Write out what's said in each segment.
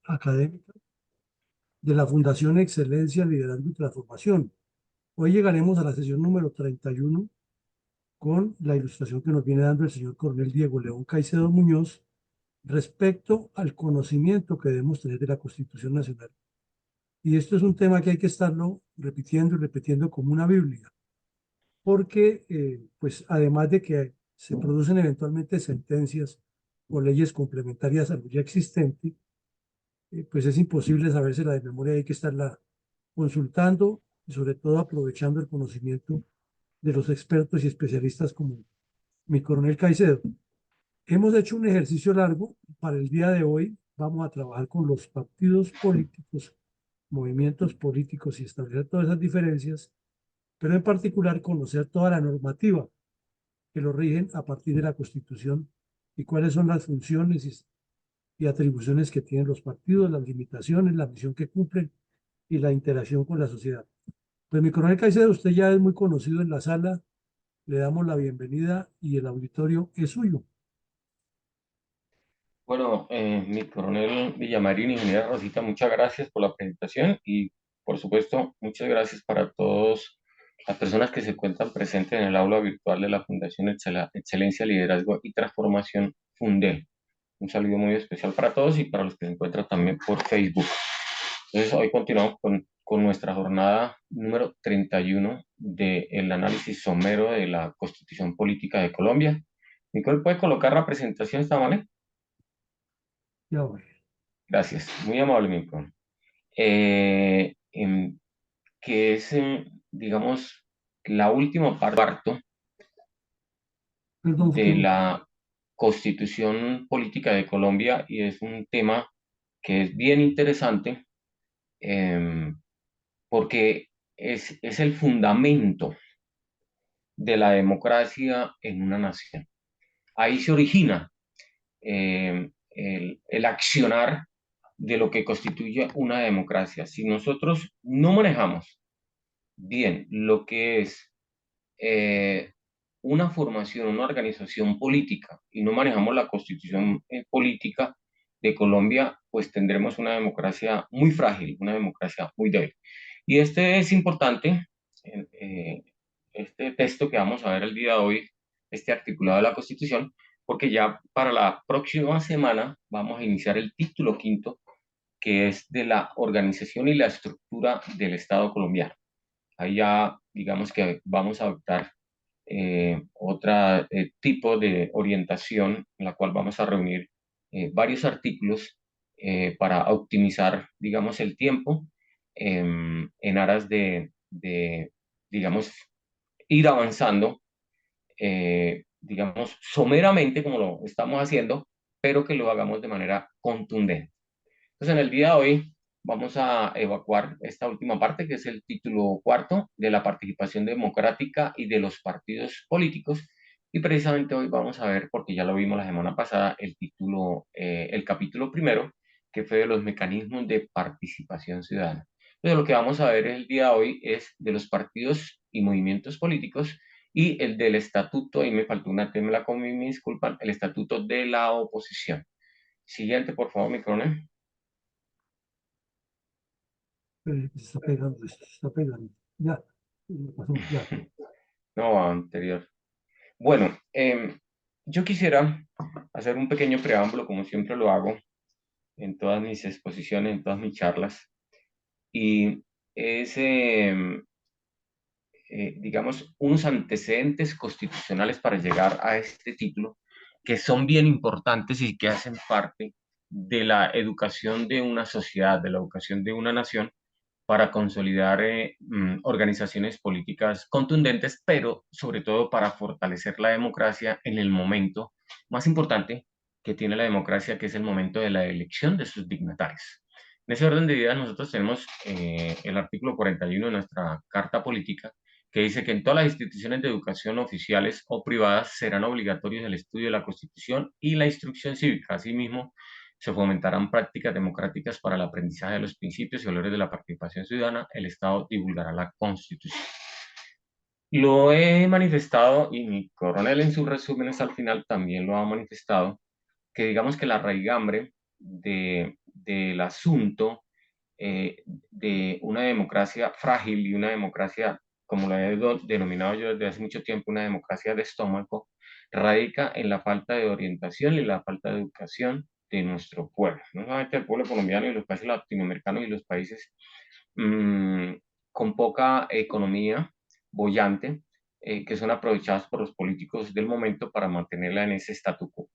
académica de la Fundación Excelencia, Liderazgo y Transformación. Hoy llegaremos a la sesión número 31 con la ilustración que nos viene dando el señor Coronel Diego León Caicedo Muñoz respecto al conocimiento que debemos tener de la Constitución Nacional. Y esto es un tema que hay que estarlo repitiendo y repitiendo como una Biblia, porque pues además de que se producen eventualmente sentencias o leyes complementarias a lo ya existente, pues es imposible sabérsela de memoria, hay que estarla consultando y sobre todo aprovechando el conocimiento de los expertos y especialistas como mi coronel Caicedo. Hemos hecho un ejercicio largo. Para el día de hoy vamos a trabajar con los partidos políticos, movimientos políticos y establecer todas esas diferencias, pero en particular conocer toda la normativa que lo rigen a partir de la Constitución y cuáles son las funciones y atribuciones que tienen los partidos, las limitaciones, la misión que cumplen y la interacción con la sociedad. Pues mi coronel Caicedo, usted ya es muy conocido en la sala, le damos la bienvenida y el auditorio es suyo. Bueno, mi coronel Villamarín, ingeniera Rosita, muchas gracias por la presentación y, por supuesto, muchas gracias para todas las personas que se encuentran presentes en el aula virtual de la Fundación Excelencia, Liderazgo y Transformación Fundel. Un saludo muy especial para todos y para los que se encuentran también por Facebook. Entonces, hoy continuamos con nuestra jornada número 31 del análisis somero de la Constitución Política de Colombia. Nicole, ¿puede colocar la presentación de esta manera? Ya voy. Gracias, muy amable, Milton. Eh, em, que es, digamos, la última parte Perdón, de la Constitución Política de Colombia y es un tema que es bien interesante em, porque es el fundamento de la democracia en una nación. Ahí se origina el accionar de lo que constituye una democracia. Si nosotros no manejamos bien lo que es eh, una formación, una organización política y no manejamos la constitución política de Colombia, pues tendremos una democracia muy frágil, una democracia muy débil. Y este es importante, eh, este texto que vamos a ver el día de hoy, este articulado de la Constitución, porque ya para la próxima semana vamos a iniciar el título quinto, que es de la organización y la estructura del Estado colombiano. Ahí ya digamos que vamos a adoptar otro tipo de orientación en la cual vamos a reunir varios artículos para optimizar, digamos, el tiempo en aras de, digamos, ir avanzando, digamos, someramente como lo estamos haciendo, pero que lo hagamos de manera contundente. Entonces, en el día de hoy vamos a evacuar esta última parte, que es el título cuarto de la participación democrática y de los partidos políticos. Y precisamente hoy vamos a ver, porque ya lo vimos la semana pasada, el título, el capítulo primero, que fue de los mecanismos de participación ciudadana. Entonces, lo que vamos a ver el día de hoy es de los partidos y movimientos políticos y el del estatuto, ahí me faltó una tecla, con me disculpan, el estatuto de la oposición. Siguiente, por favor, mi coronel. Se está pegando, se está pegando. Ya, me pasó, ya. No, anterior. Bueno, yo quisiera hacer un pequeño preámbulo, como siempre lo hago en todas mis exposiciones, en todas mis charlas, y es, digamos, unos antecedentes constitucionales para llegar a este título, que son bien importantes y que hacen parte de la educación de una sociedad, de la educación de una nación, para consolidar organizaciones políticas contundentes, pero sobre todo para fortalecer la democracia en el momento más importante que tiene la democracia, que es el momento de la elección de sus dignatarios. En ese orden de ideas, nosotros tenemos el artículo 41 de nuestra Carta Política, que dice que en todas las instituciones de educación oficiales o privadas serán obligatorios el estudio de la Constitución y la instrucción cívica. Asimismo, se fomentarán prácticas democráticas para el aprendizaje de los principios y valores de la participación ciudadana. El Estado divulgará la Constitución. Lo he manifestado y mi coronel en sus resúmenes al final también lo ha manifestado, que digamos que la raigambre del asunto de una democracia frágil y una democracia, como la he denominado yo desde hace mucho tiempo, una democracia de estómago, radica en la falta de orientación y la falta de educación de nuestro pueblo, no solamente el pueblo colombiano y los países latinoamericanos y los países mm, con poca economía bollante, que son aprovechados por los políticos del momento para mantenerla en ese statu quo.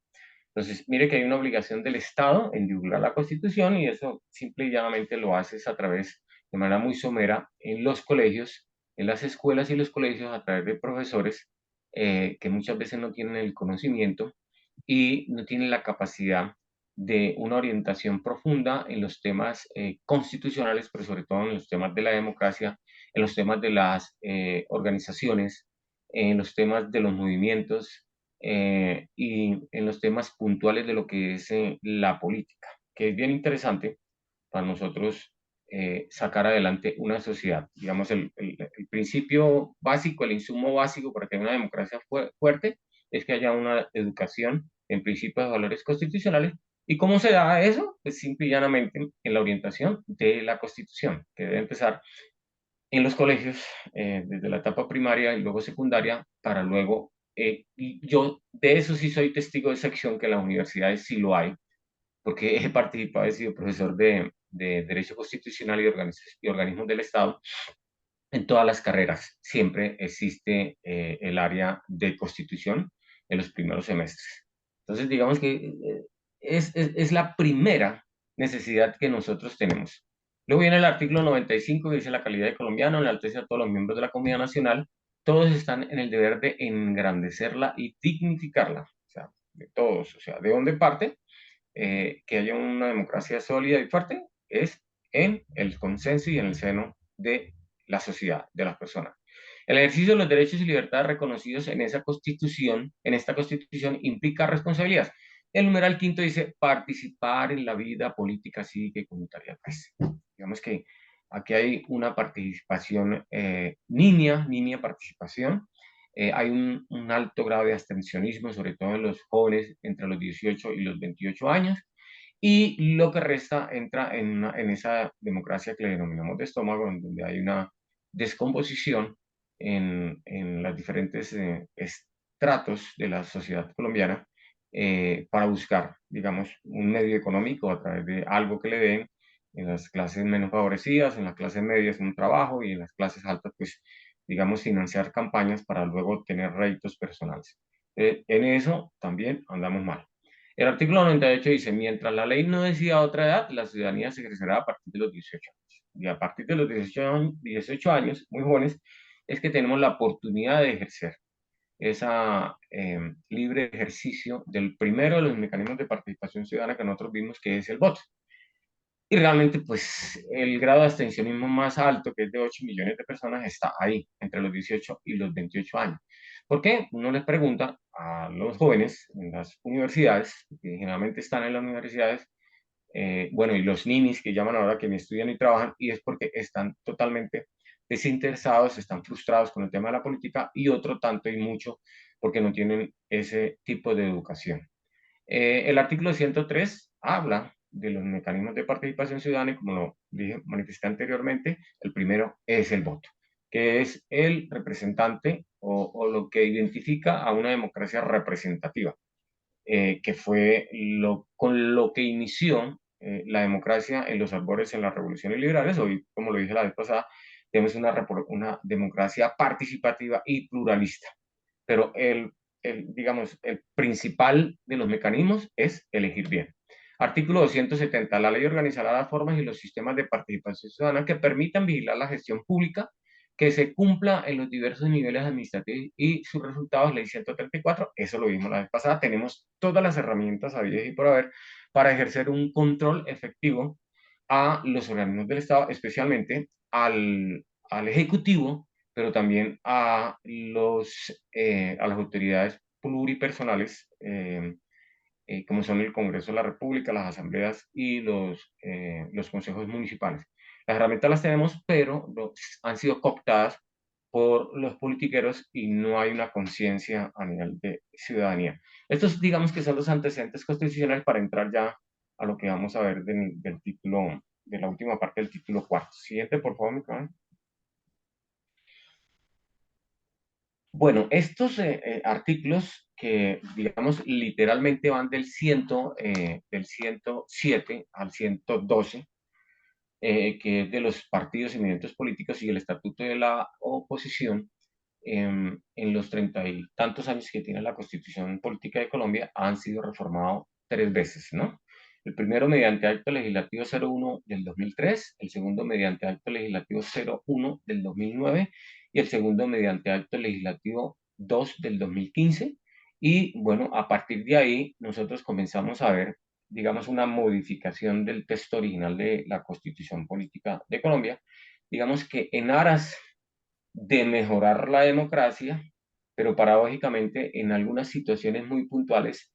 Entonces, mire que hay una obligación del Estado en divulgar la Constitución y eso simple y llanamente lo haces a través, de manera muy somera, en los colegios, en las escuelas y los colegios, a través de profesores que muchas veces no tienen el conocimiento y no tienen la capacidad de una orientación profunda en los temas constitucionales, pero sobre todo en los temas de la democracia, en los temas de las organizaciones, en los temas de los movimientos y en los temas puntuales de lo que es la política, que es bien interesante para nosotros sacar adelante una sociedad. Digamos, el principio básico, el insumo básico para que haya una democracia fuerte es que haya una educación en principios de valores constitucionales. ¿Y cómo se da eso? Pues simple y llanamente en la orientación de la Constitución, que debe empezar en los colegios, desde la etapa primaria y luego secundaria, para luego, y yo de eso sí soy testigo de sección, que en las universidades sí lo hay, porque he participado, he sido profesor de Derecho Constitucional y Organismos del Estado. En todas las carreras siempre existe el área de Constitución en los primeros semestres. Entonces, digamos que es la primera necesidad que nosotros tenemos. Luego viene el artículo 95 que dice la calidad de colombiano, enaltece a todos los miembros de la comunidad nacional. Todos están en el deber de engrandecerla y dignificarla. O sea, de todos. O sea, ¿de dónde parte? Que haya una democracia sólida y fuerte es en el consenso y en el seno de la sociedad, de las personas. El ejercicio de los derechos y libertades reconocidos en esa constitución, en esta constitución, implica responsabilidades. El numeral quinto dice participar en la vida política, cívica y comunitaria. Pues, digamos que aquí hay una participación nimia participación. Hay un alto grado de abstencionismo, sobre todo en los jóvenes entre los 18 y los 28 años, y lo que resta entra en esa democracia que le denominamos de estómago, en donde hay una descomposición en los diferentes estratos de la sociedad colombiana para buscar, digamos, un medio económico a través de algo que le den en las clases menos favorecidas, en las clases medias un trabajo y en las clases altas, pues, digamos, financiar campañas para luego tener réditos personales. En eso también andamos mal. El artículo 98 dice, mientras la ley no decida otra edad, la ciudadanía se ejercerá a partir de los 18 años. Y a partir de los 18 años, muy jóvenes, es que tenemos la oportunidad de ejercer esa libre ejercicio del primero de los mecanismos de participación ciudadana que nosotros vimos, que es el voto. Y realmente, pues, el grado de abstencionismo más alto, que es de 8 millones de personas, está ahí, entre los 18 y los 28 años. ¿Por qué? Uno les pregunta a los jóvenes en las universidades, que generalmente están en las universidades, bueno, y los ninis que llaman ahora que ni estudian ni trabajan, y es porque están totalmente desinteresados, están frustrados con el tema de la política, y otro tanto y mucho porque no tienen ese tipo de educación. El artículo 103 habla de los mecanismos de participación ciudadana y como lo dije, manifesté anteriormente, el primero es el voto, que es el representante o lo que identifica a una democracia representativa, que fue con lo que inició la democracia en los albores en las revoluciones liberales. Hoy, como lo dije la vez pasada, tenemos una democracia participativa y pluralista, pero digamos, el principal de los mecanismos es elegir bien. Artículo 270. La ley organizará las formas y los sistemas de participación ciudadana que permitan vigilar la gestión pública, que se cumpla en los diversos niveles administrativos y sus resultados, ley 134. Eso lo vimos la vez pasada. Tenemos todas las herramientas habidas y por haber para ejercer un control efectivo a los organismos del Estado, especialmente al Ejecutivo, pero también a las autoridades pluripersonales, como son el Congreso de la República, las asambleas y los consejos municipales. Las herramientas las tenemos, pero han sido cooptadas por los politiqueros y no hay una conciencia a nivel de ciudadanía. Estos, digamos que son los antecedentes constitucionales para entrar ya a lo que vamos a ver del título, de la última parte del título cuarto. Siguiente, por favor, Micaela. Bueno, estos artículos que, digamos, literalmente van del 107 al 112, que es de los partidos y movimientos políticos y el estatuto de la oposición, en los 30 y tantos años que tiene la Constitución Política de Colombia, han sido reformados 3 veces, ¿no? El primero mediante acto legislativo 01 del 2003, el segundo mediante acto legislativo 01 del 2009 y el segundo mediante acto legislativo 2 del 2015. Y bueno, a partir de ahí nosotros comenzamos a ver, digamos, una modificación del texto original de la Constitución Política de Colombia, digamos que en aras de mejorar la democracia, pero paradójicamente en algunas situaciones muy puntuales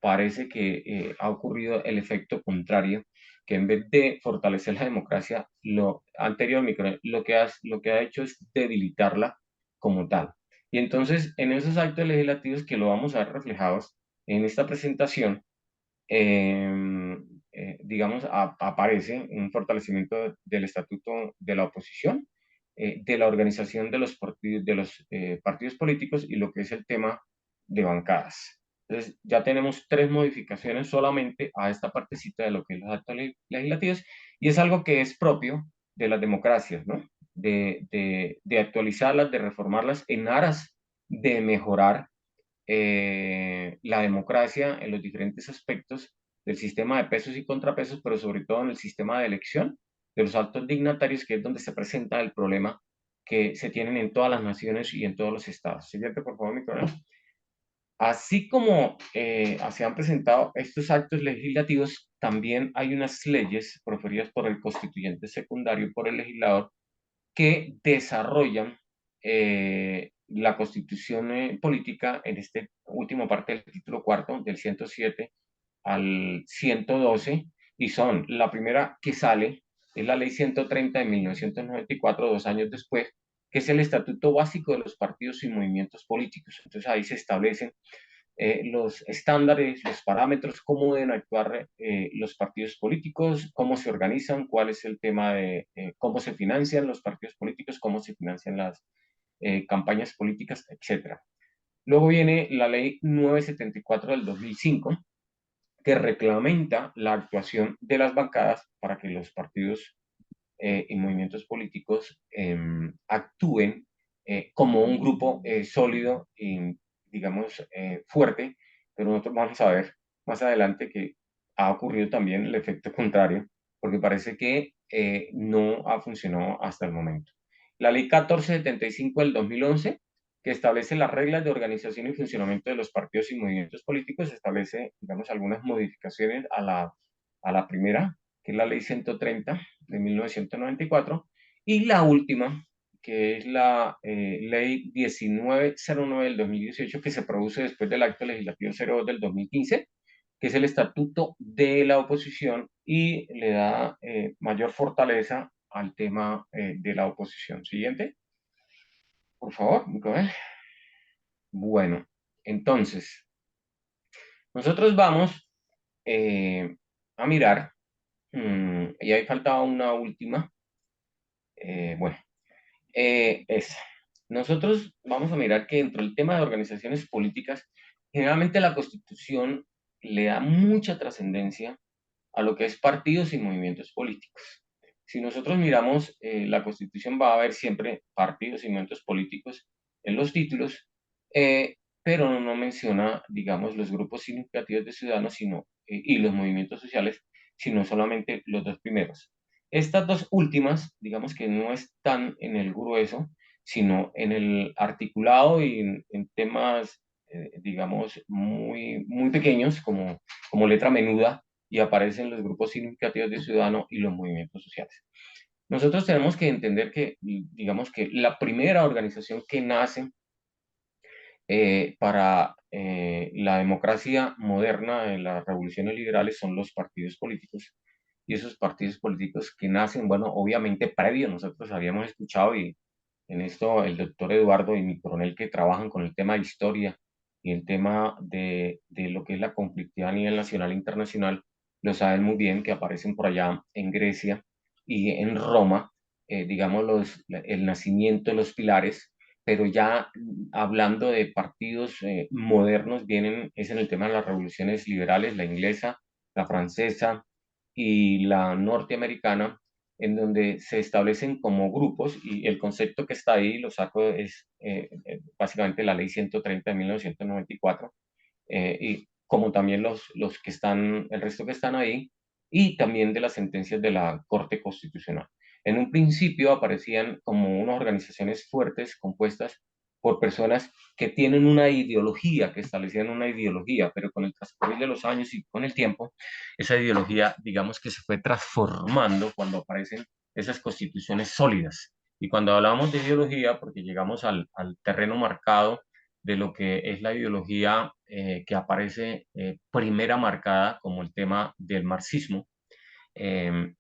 parece que ha ocurrido el efecto contrario, que en vez de fortalecer la democracia, lo anterior lo que ha hecho es debilitarla como tal. Y entonces, en esos actos legislativos que lo vamos a ver reflejados en esta presentación, eh, digamos, aparece un fortalecimiento del estatuto de la oposición, de la organización de los partidos políticos y lo que es el tema de bancadas. Entonces, ya tenemos 3 modificaciones solamente a esta partecita de lo que es los actos legislativos y es algo que es propio de las democracias, ¿no? De actualizarlas, de reformarlas en aras de mejorar la democracia en los diferentes aspectos del sistema de pesos y contrapesos, pero sobre todo en el sistema de elección de los altos dignatarios, que es donde se presenta el problema que se tienen en todas las naciones y en todos los estados. Siguiente, por favor, mi coronel. Así como se han presentado estos actos legislativos, también hay unas leyes proferidas por el constituyente secundario, por el legislador, que desarrollan la constitución política en este último parte del título cuarto, del 107 al 112, y son, la primera que sale es la ley 130 de 1994, 2 años después, que es el Estatuto Básico de los Partidos y Movimientos Políticos. Entonces ahí se establecen los estándares, los parámetros, cómo deben actuar los partidos políticos, cómo se organizan, cuál es el tema de cómo se financian los partidos políticos, cómo se financian las campañas políticas, etcétera. Luego viene la ley 974 del 2005, que reglamenta la actuación de las bancadas para que los partidos y movimientos políticos actúen como un grupo sólido y, digamos, fuerte, pero nosotros vamos a ver más adelante que ha ocurrido también el efecto contrario, porque parece que no ha funcionado hasta el momento. La ley 1475 del 2011, que establece las reglas de organización y funcionamiento de los partidos y movimientos políticos, establece, digamos, algunas modificaciones a la primera, que es la ley 130 de 1994, y la última, que es la ley 1909 del 2018, que se produce después del acto legislativo 02 del 2015, que es el estatuto de la oposición y le da mayor fortaleza al tema de la oposición. Siguiente, por favor, Nicolás. Bueno, entonces, nosotros vamos a mirar, y ahí faltaba una última, bueno, es, nosotros vamos a mirar que dentro del tema de organizaciones políticas, generalmente la Constitución le da mucha trascendencia a lo que es partidos y movimientos políticos. Si nosotros miramos la Constitución, va a haber siempre partidos y movimientos políticos en los títulos, pero no menciona, digamos, los grupos significativos de ciudadanos y los movimientos sociales, sino solamente los dos primeros. Estas dos últimas, digamos que no están en el grueso, sino en el articulado y en temas, digamos, muy pequeños, como letra menuda, y aparecen los grupos significativos de ciudadanos y los movimientos sociales. Nosotros tenemos que entender que, digamos que la primera organización que nace para la democracia moderna de las revoluciones liberales son los partidos políticos. Y esos partidos políticos que nacen, bueno, obviamente previo, nosotros habíamos escuchado y en esto el doctor Eduardo y mi coronel que trabajan con el tema de historia y el tema de lo que es la conflictividad a nivel nacional e internacional, lo saben muy bien, que aparecen por allá en Grecia y en Roma, digamos, el nacimiento de los pilares, pero ya hablando de partidos modernos, es en el tema de las revoluciones liberales, la inglesa, la francesa y la norteamericana, en donde se establecen como grupos, y el concepto que está ahí, lo saco, es básicamente la ley 130 de 1994, y como también los que están, el resto que están ahí, y también de las sentencias de la Corte Constitucional. En un principio aparecían como unas organizaciones fuertes compuestas por personas que tienen una ideología, que establecían una ideología, pero con el transcurrir de los años y con el tiempo, esa ideología, digamos que se fue transformando cuando aparecen esas constituciones sólidas. Y cuando hablamos de ideología, porque llegamos al terreno marcado de lo que es la ideología que aparece primera marcada como el tema del marxismo,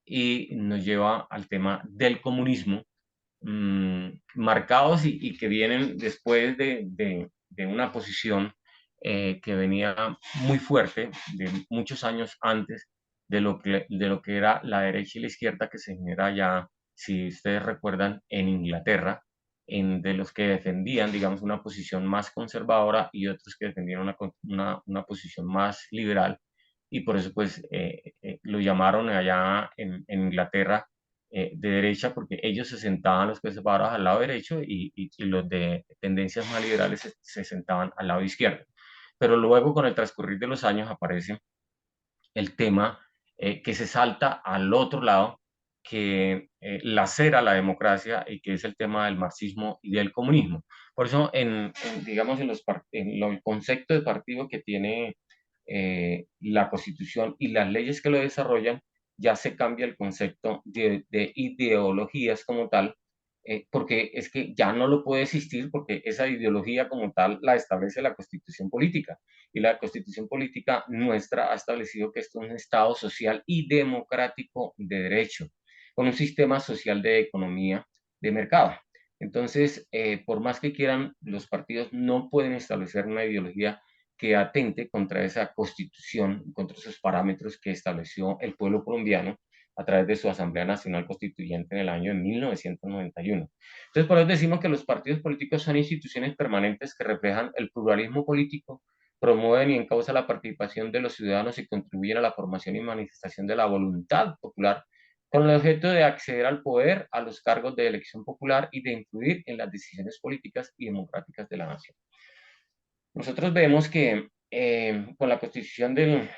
y nos lleva al tema del comunismo, marcados y que vienen después de una posición que venía muy fuerte de muchos años antes de lo que era la derecha y la izquierda que se genera ya, si ustedes recuerdan, en Inglaterra, de los que defendían, digamos, una posición más conservadora y otros que defendían una posición más liberal. Y por eso, pues, lo llamaron allá en Inglaterra de derecha, porque ellos se sentaban los conservadores al lado derecho y los de tendencias más liberales se sentaban al lado izquierdo. Pero luego, con el transcurrir de los años, aparece el tema que se salta al otro lado, que lacera la democracia y que es el tema del marxismo y del comunismo. Por eso, digamos, el concepto de partido que tiene la Constitución y las leyes que lo desarrollan, ya se cambia el concepto de ideologías como tal, porque es que ya no lo puede existir porque esa ideología como tal la establece la Constitución política. Y la Constitución política nuestra ha establecido que esto es un Estado social y democrático de derecho, con un sistema social de economía de mercado. Entonces, por más que quieran, los partidos no pueden establecer una ideología que atente contra esa constitución, contra esos parámetros que estableció el pueblo colombiano a través de su Asamblea Nacional Constituyente en el año de 1991. Entonces, por eso decimos que los partidos políticos son instituciones permanentes que reflejan el pluralismo político, promueven y encausan la participación de los ciudadanos y contribuyen a la formación y manifestación de la voluntad popular con el objeto de acceder al poder, a los cargos de elección popular y de influir en las decisiones políticas y democráticas de la nación. Nosotros vemos que con la constitución del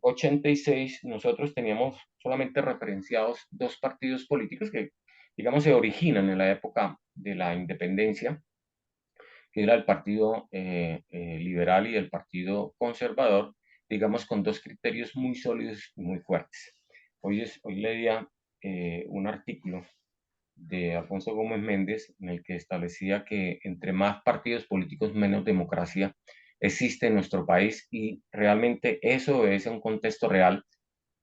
86 nosotros teníamos solamente referenciados dos partidos políticos que, digamos, se originan en la época de la independencia, que era el Partido Liberal y el Partido Conservador, digamos, con dos criterios muy sólidos y muy fuertes. Hoy leía un artículo de Alfonso Gómez Méndez, en el que establecía que entre más partidos políticos, menos democracia existe en nuestro país, y realmente eso es un contexto real,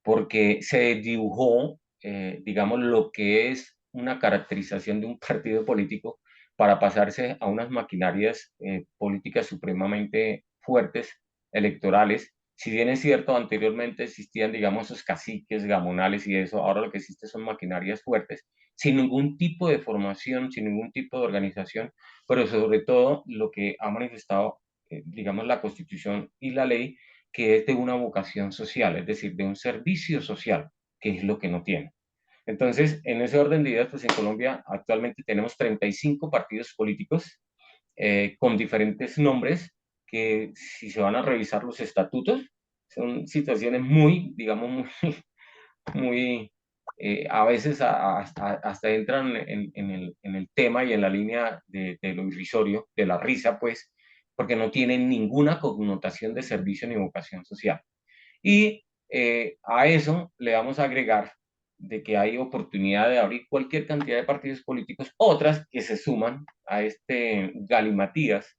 porque se dibujó, digamos, lo que es una caracterización de un partido político para pasarse a unas maquinarias políticas supremamente fuertes, electorales. Si bien es cierto, anteriormente existían, digamos, esos caciques gamonales y eso, ahora lo que existe son maquinarias fuertes, sin ningún tipo de formación, sin ningún tipo de organización, pero sobre todo lo que ha manifestado, digamos, la Constitución y la ley, que es de una vocación social, es decir, de un servicio social, que es lo que no tiene. Entonces, en ese orden de ideas, pues en Colombia actualmente tenemos 35 partidos políticos con diferentes nombres que, si se van a revisar los estatutos, son situaciones muy, digamos, muy a veces hasta entran en el tema y en la línea de lo irrisorio, de la risa, pues, porque no tienen ninguna connotación de servicio ni vocación social. Y a eso le vamos a agregar de que hay oportunidad de abrir cualquier cantidad de partidos políticos, otras que se suman a este galimatías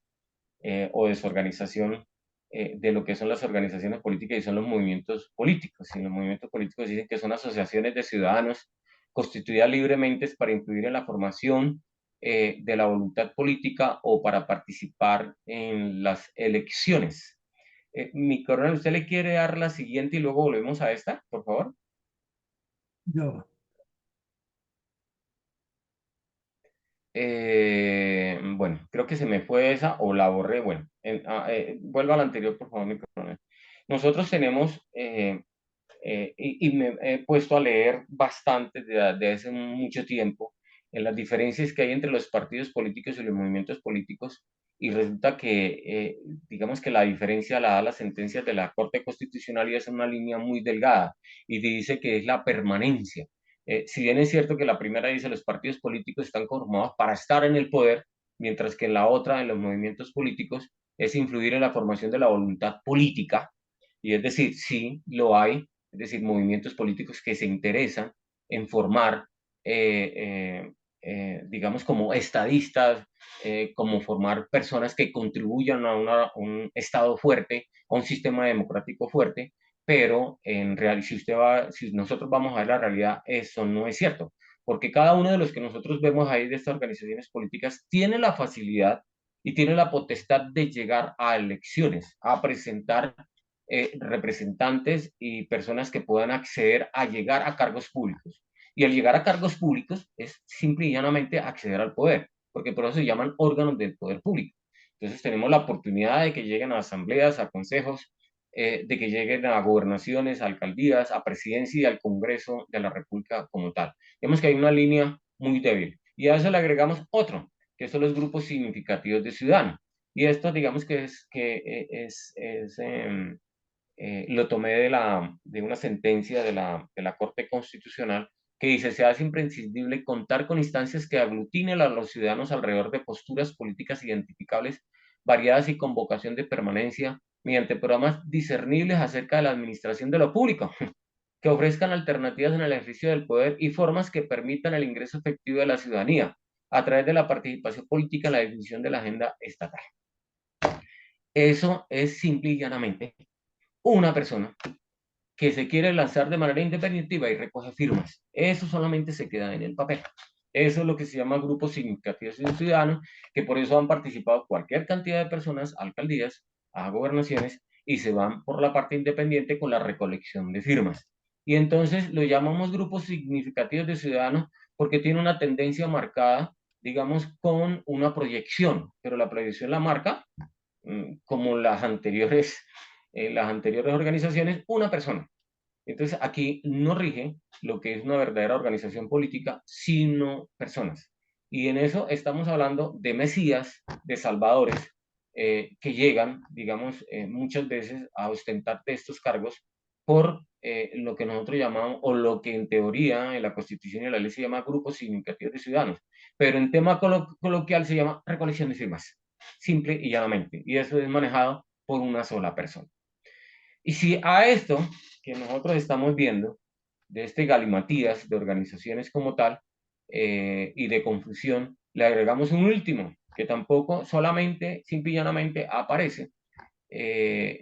o desorganización de lo que son las organizaciones políticas y son los movimientos políticos. Y los movimientos políticos dicen que son asociaciones de ciudadanos constituidas libremente para influir en la formación de la voluntad política o para participar en las elecciones. Mi coronel, ¿usted le quiere dar la siguiente y luego volvemos a esta, por favor? Ya va. Bueno, creo que se me fue esa o la borré. Bueno, vuelva a la anterior, por favor, mi coronel. Nosotros tenemos y me he puesto a leer bastante de hace mucho tiempo en las diferencias que hay entre los partidos políticos y los movimientos políticos, y resulta que, digamos que la diferencia la da las sentencias de la Corte Constitucional y es una línea muy delgada, y dice que es la permanencia. Si bien es cierto que la primera dice los partidos políticos están conformados para estar en el poder, mientras que en la otra, en los movimientos políticos, es influir en la formación de la voluntad política, y es decir, sí lo hay, es decir, movimientos políticos que se interesan en formar, eh, digamos, como estadistas, como formar personas que contribuyan a un Estado fuerte, a un sistema democrático fuerte, pero en realidad, si nosotros vamos a ver la realidad, eso no es cierto, porque cada uno de los que nosotros vemos ahí de estas organizaciones políticas tiene la facilidad y tiene la potestad de llegar a elecciones, a presentar representantes y personas que puedan acceder a llegar a cargos públicos. Y al llegar a cargos públicos es simple y llanamente acceder al poder, porque por eso se llaman órganos del poder público. Entonces tenemos la oportunidad de que lleguen a asambleas, a consejos, de que lleguen a gobernaciones, a alcaldías, a presidencia y al Congreso de la República como tal. Vemos que hay una línea muy débil. Y a eso le agregamos otro, que son los grupos significativos de ciudadanos. Y esto, digamos que lo tomé de una sentencia de la Corte Constitucional que dice, se hace imprescindible contar con instancias que aglutinen a los ciudadanos alrededor de posturas políticas identificables, variadas y con vocación de permanencia, mediante programas discernibles acerca de la administración de lo público, que ofrezcan alternativas en el ejercicio del poder y formas que permitan el ingreso efectivo de la ciudadanía a través de la participación política en la definición de la agenda estatal. Eso es simple y llanamente una persona que se quiere lanzar de manera independiente y va y recoge firmas. Eso solamente se queda en el papel. Eso es lo que se llama grupos significativos ciudadanos, que por eso han participado cualquier cantidad de personas, alcaldías, a gobernaciones, y se van por la parte independiente con la recolección de firmas. Y entonces lo llamamos grupos significativos de ciudadanos porque tiene una tendencia marcada, digamos, con una proyección, pero la proyección la marca, como las anteriores organizaciones, una persona. Entonces, aquí no rige lo que es una verdadera organización política, sino personas. Y en eso estamos hablando de mesías, de salvadores, que llegan, digamos, muchas veces a ostentar estos cargos por lo que nosotros llamamos, o lo que en teoría en la Constitución y la ley se llama grupos significativos de ciudadanos, pero en tema coloquial se llama recolección de firmas, simple y llanamente. Y eso es manejado por una sola persona. Y si a esto que nosotros estamos viendo, de este galimatías de organizaciones como tal, y de confusión, le agregamos un último, que tampoco solamente, simple y llanamente aparece,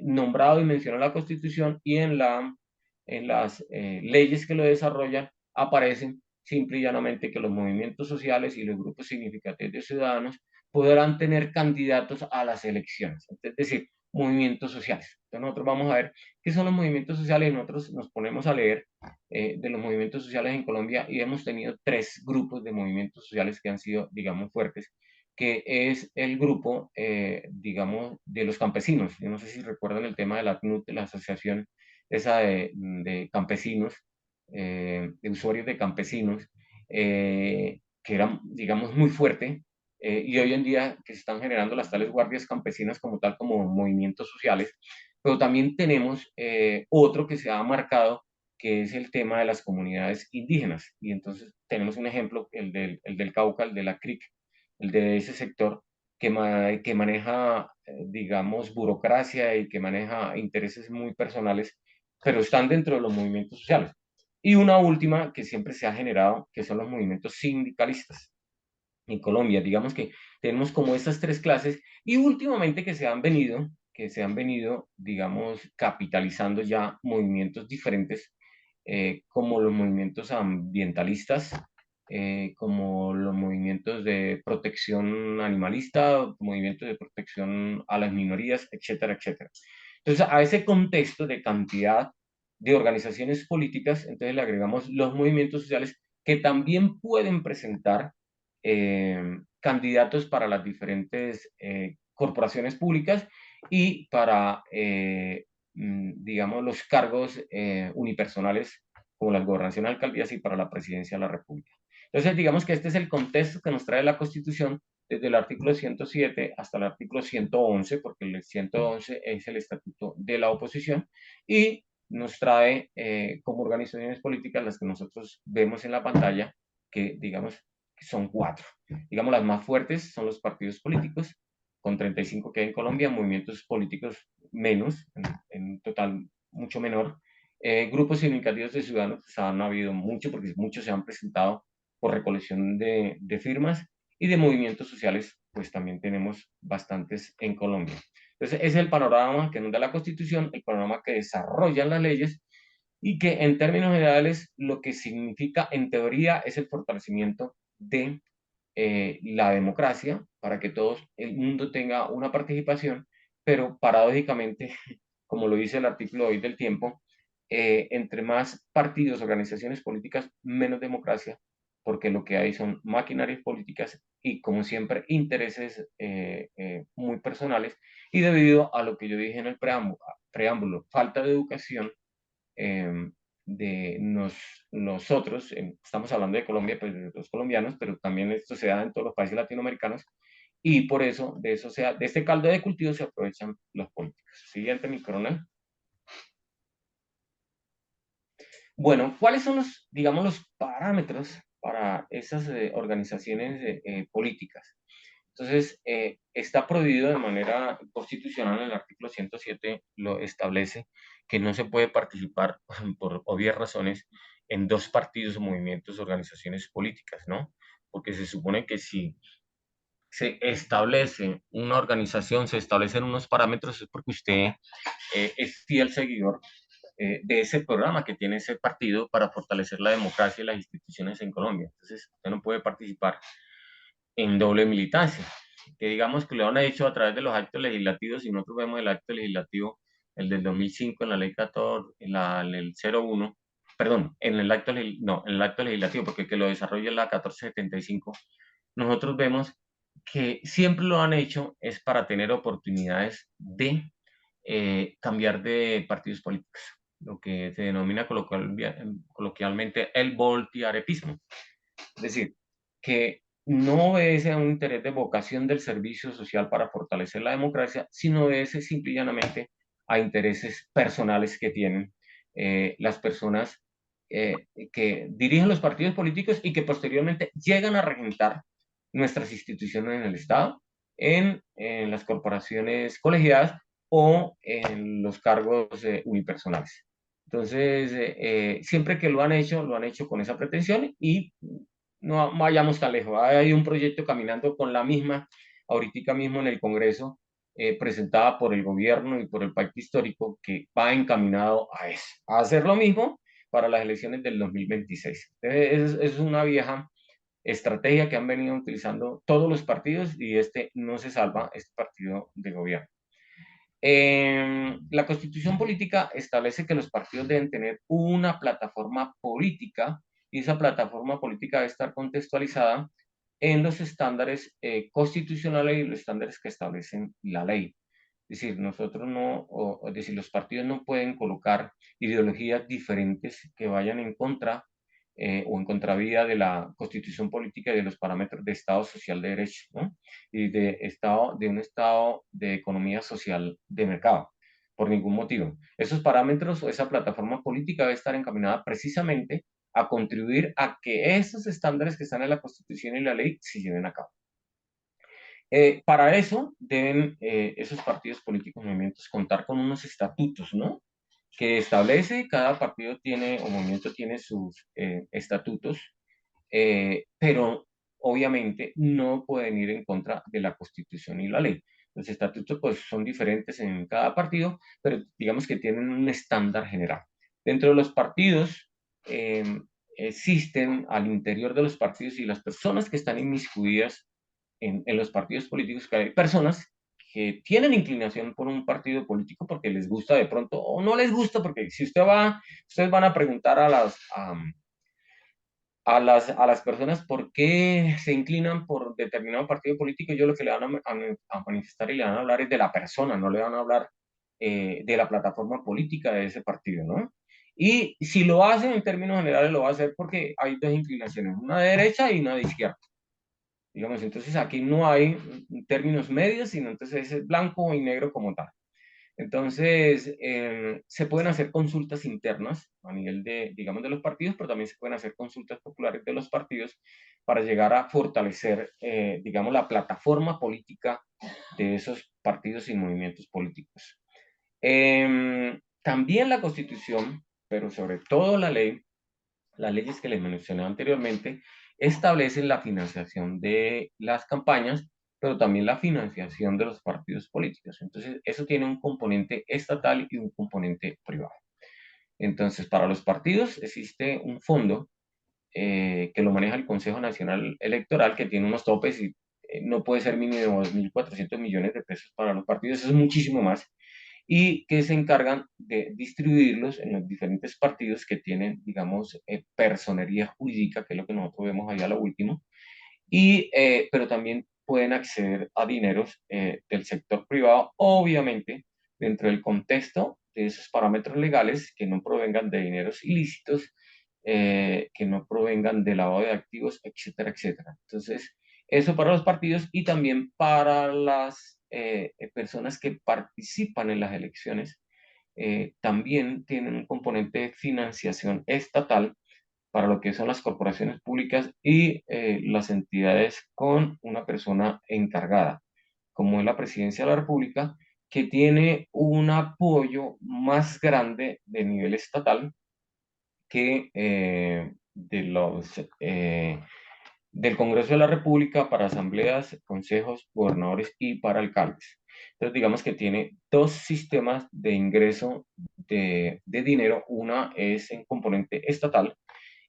nombrado y mencionado en la Constitución y en las leyes que lo desarrollan, aparecen simple y llanamente que los movimientos sociales y los grupos significativos de ciudadanos podrán tener candidatos a las elecciones, es decir, movimientos sociales. Entonces nosotros vamos a ver qué son los movimientos sociales y nosotros nos ponemos a leer de los movimientos sociales en Colombia y hemos tenido tres grupos de movimientos sociales que han sido, digamos, fuertes, que es el grupo, digamos, de los campesinos. Yo no sé si recuerdan el tema de la ACNUT, de la asociación esa de campesinos, de usuarios de campesinos, que era, digamos, muy fuerte, y hoy en día que se están generando las tales guardias campesinas como tal, como movimientos sociales, pero también tenemos otro que se ha marcado, que es el tema de las comunidades indígenas, y entonces tenemos un ejemplo, el del Cauca, el de la CRIC, el de ese sector que maneja, digamos, burocracia y que maneja intereses muy personales, pero están dentro de los movimientos sociales. Y una última que siempre se ha generado, que son los movimientos sindicalistas en Colombia. Digamos que tenemos como estas tres clases y últimamente que se han venido, digamos, capitalizando ya movimientos diferentes, como los movimientos ambientalistas, como los movimientos de protección animalista, movimientos de protección a las minorías, etcétera, etcétera. Entonces, a ese contexto de cantidad de organizaciones políticas, entonces le agregamos los movimientos sociales que también pueden presentar candidatos para las diferentes corporaciones públicas y para, digamos, los cargos unipersonales como las gobernaciones, alcaldías y para la presidencia de la República. Entonces, digamos que este es el contexto que nos trae la Constitución desde el artículo 107 hasta el artículo 111, porque el 111 es el estatuto de la oposición, y nos trae como organizaciones políticas las que nosotros vemos en la pantalla, que digamos son cuatro. Digamos, las más fuertes son los partidos políticos, con 35 que hay en Colombia, movimientos políticos menos, en total mucho menor. Grupos significativos de ciudadanos, pues han habido mucho, porque muchos se han presentado por recolección de firmas, y de movimientos sociales, pues también tenemos bastantes en Colombia. Entonces, ese es el panorama que nos da la Constitución, el panorama que desarrollan las leyes y que en términos generales lo que significa en teoría es el fortalecimiento de la democracia para que todo el mundo tenga una participación, pero paradójicamente, como lo dice el artículo hoy del Tiempo, entre más partidos, organizaciones políticas, menos democracia, porque lo que hay son maquinarias políticas y, como siempre, intereses muy personales. Y debido a lo que yo dije en el preámbulo falta de educación eh, de nosotros, estamos hablando de Colombia, pues de los colombianos, pero también esto se da en todos los países latinoamericanos, y por eso, de este caldo de cultivo se aprovechan los políticos. Siguiente, mi coronel. Bueno, ¿cuáles son los, digamos, los parámetros para esas organizaciones políticas? Entonces, está prohibido de manera constitucional, en el artículo 107 lo establece, que no se puede participar por obvias razones en dos partidos o movimientos o organizaciones políticas, ¿no? Porque se supone que si se establece una organización, se establecen unos parámetros, es porque usted es fiel seguidor de ese programa que tiene ese partido para fortalecer la democracia y las instituciones en Colombia. Entonces, usted no puede participar en doble militancia, que digamos que lo han hecho a través de los actos legislativos, y nosotros vemos el acto legislativo, el del 2005, en la ley 14, en el 01, perdón, no, en el acto legislativo, porque el que lo desarrolla es la 1475, nosotros vemos que siempre lo han hecho es para tener oportunidades de cambiar de partidos políticos, lo que se denomina coloquialmente el voltiarepismo. Es decir, que no obedece a un interés de vocación del servicio social para fortalecer la democracia, sino obedece simple y llanamente a intereses personales que tienen las personas que dirigen los partidos políticos y que posteriormente llegan a regentar nuestras instituciones en el Estado, en las corporaciones colegiadas o en los cargos unipersonales. Entonces, siempre que lo han hecho con esa pretensión, y no vayamos tan lejos. Hay un proyecto caminando con la misma, ahorita mismo en el Congreso, presentada por el gobierno y por el pacto histórico, que va encaminado a eso, a hacer lo mismo para las elecciones del 2026. Es una vieja estrategia que han venido utilizando todos los partidos, y este no se salva, este partido de gobierno. La Constitución política establece que los partidos deben tener una plataforma política, y esa plataforma política debe estar contextualizada en los estándares constitucionales y los estándares que establecen la ley. Es decir, nosotros no, es decir, los partidos no pueden colocar ideologías diferentes que vayan en contra o en contravía de la constitución política y de los parámetros de Estado social de derecho, ¿no? Y de un Estado de economía social de mercado, por ningún motivo. Esos parámetros o esa plataforma política debe estar encaminada precisamente a contribuir a que esos estándares que están en la Constitución y la ley se lleven a cabo. Para eso deben esos partidos políticos, movimientos, contar con unos estatutos, ¿no? Que establece, cada partido tiene o movimiento tiene sus estatutos, pero obviamente no pueden ir en contra de la Constitución y la ley. Los estatutos pues son diferentes en cada partido, pero digamos que tienen un estándar general. Dentro de los partidos eh, existen al interior de los partidos y las personas que están inmiscuidas en los partidos políticos, que hay personas que tienen inclinación por un partido político porque les gusta de pronto o no les gusta, porque si usted va, ustedes van a preguntar a las personas por qué se inclinan por determinado partido político, yo lo que le van a manifestar y le van a hablar es de la persona, no le van a hablar de la plataforma política de ese partido, ¿no? Y si lo hacen en términos generales, lo va a hacer porque hay dos inclinaciones, una de derecha y una de izquierda. Digamos, entonces aquí no hay términos medios, sino entonces es blanco y negro como tal. Entonces, se pueden hacer consultas internas a nivel de, digamos, de los partidos, pero también se pueden hacer consultas populares de los partidos para llegar a fortalecer, digamos, la plataforma política de esos partidos y movimientos políticos. También la Constitución, pero sobre todo las leyes que les mencioné anteriormente, establecen la financiación de las campañas, pero también la financiación de los partidos políticos. Entonces, eso tiene un componente estatal y un componente privado. Entonces, para los partidos existe un fondo que lo maneja el Consejo Nacional Electoral, que tiene unos topes y no puede ser mínimo de 2.400 millones de pesos para los partidos, eso es muchísimo más, y que se encargan de distribuirlos en los diferentes partidos que tienen, digamos, personería jurídica, que es lo que nosotros vemos allá lo último, pero también pueden acceder a dineros del sector privado, obviamente, dentro del contexto de esos parámetros legales que no provengan de dineros ilícitos, que no provengan de lavado de activos, etcétera, etcétera. Entonces, eso para los partidos y también para las personas que participan en las elecciones, también tienen un componente de financiación estatal para lo que son las corporaciones públicas y las entidades con una persona encargada, como es la Presidencia de la República, que tiene un apoyo más grande de nivel estatal que del Congreso de la República para asambleas, consejos, gobernadores y para alcaldes. Entonces, digamos que tiene dos sistemas de ingreso de dinero. Una es en componente estatal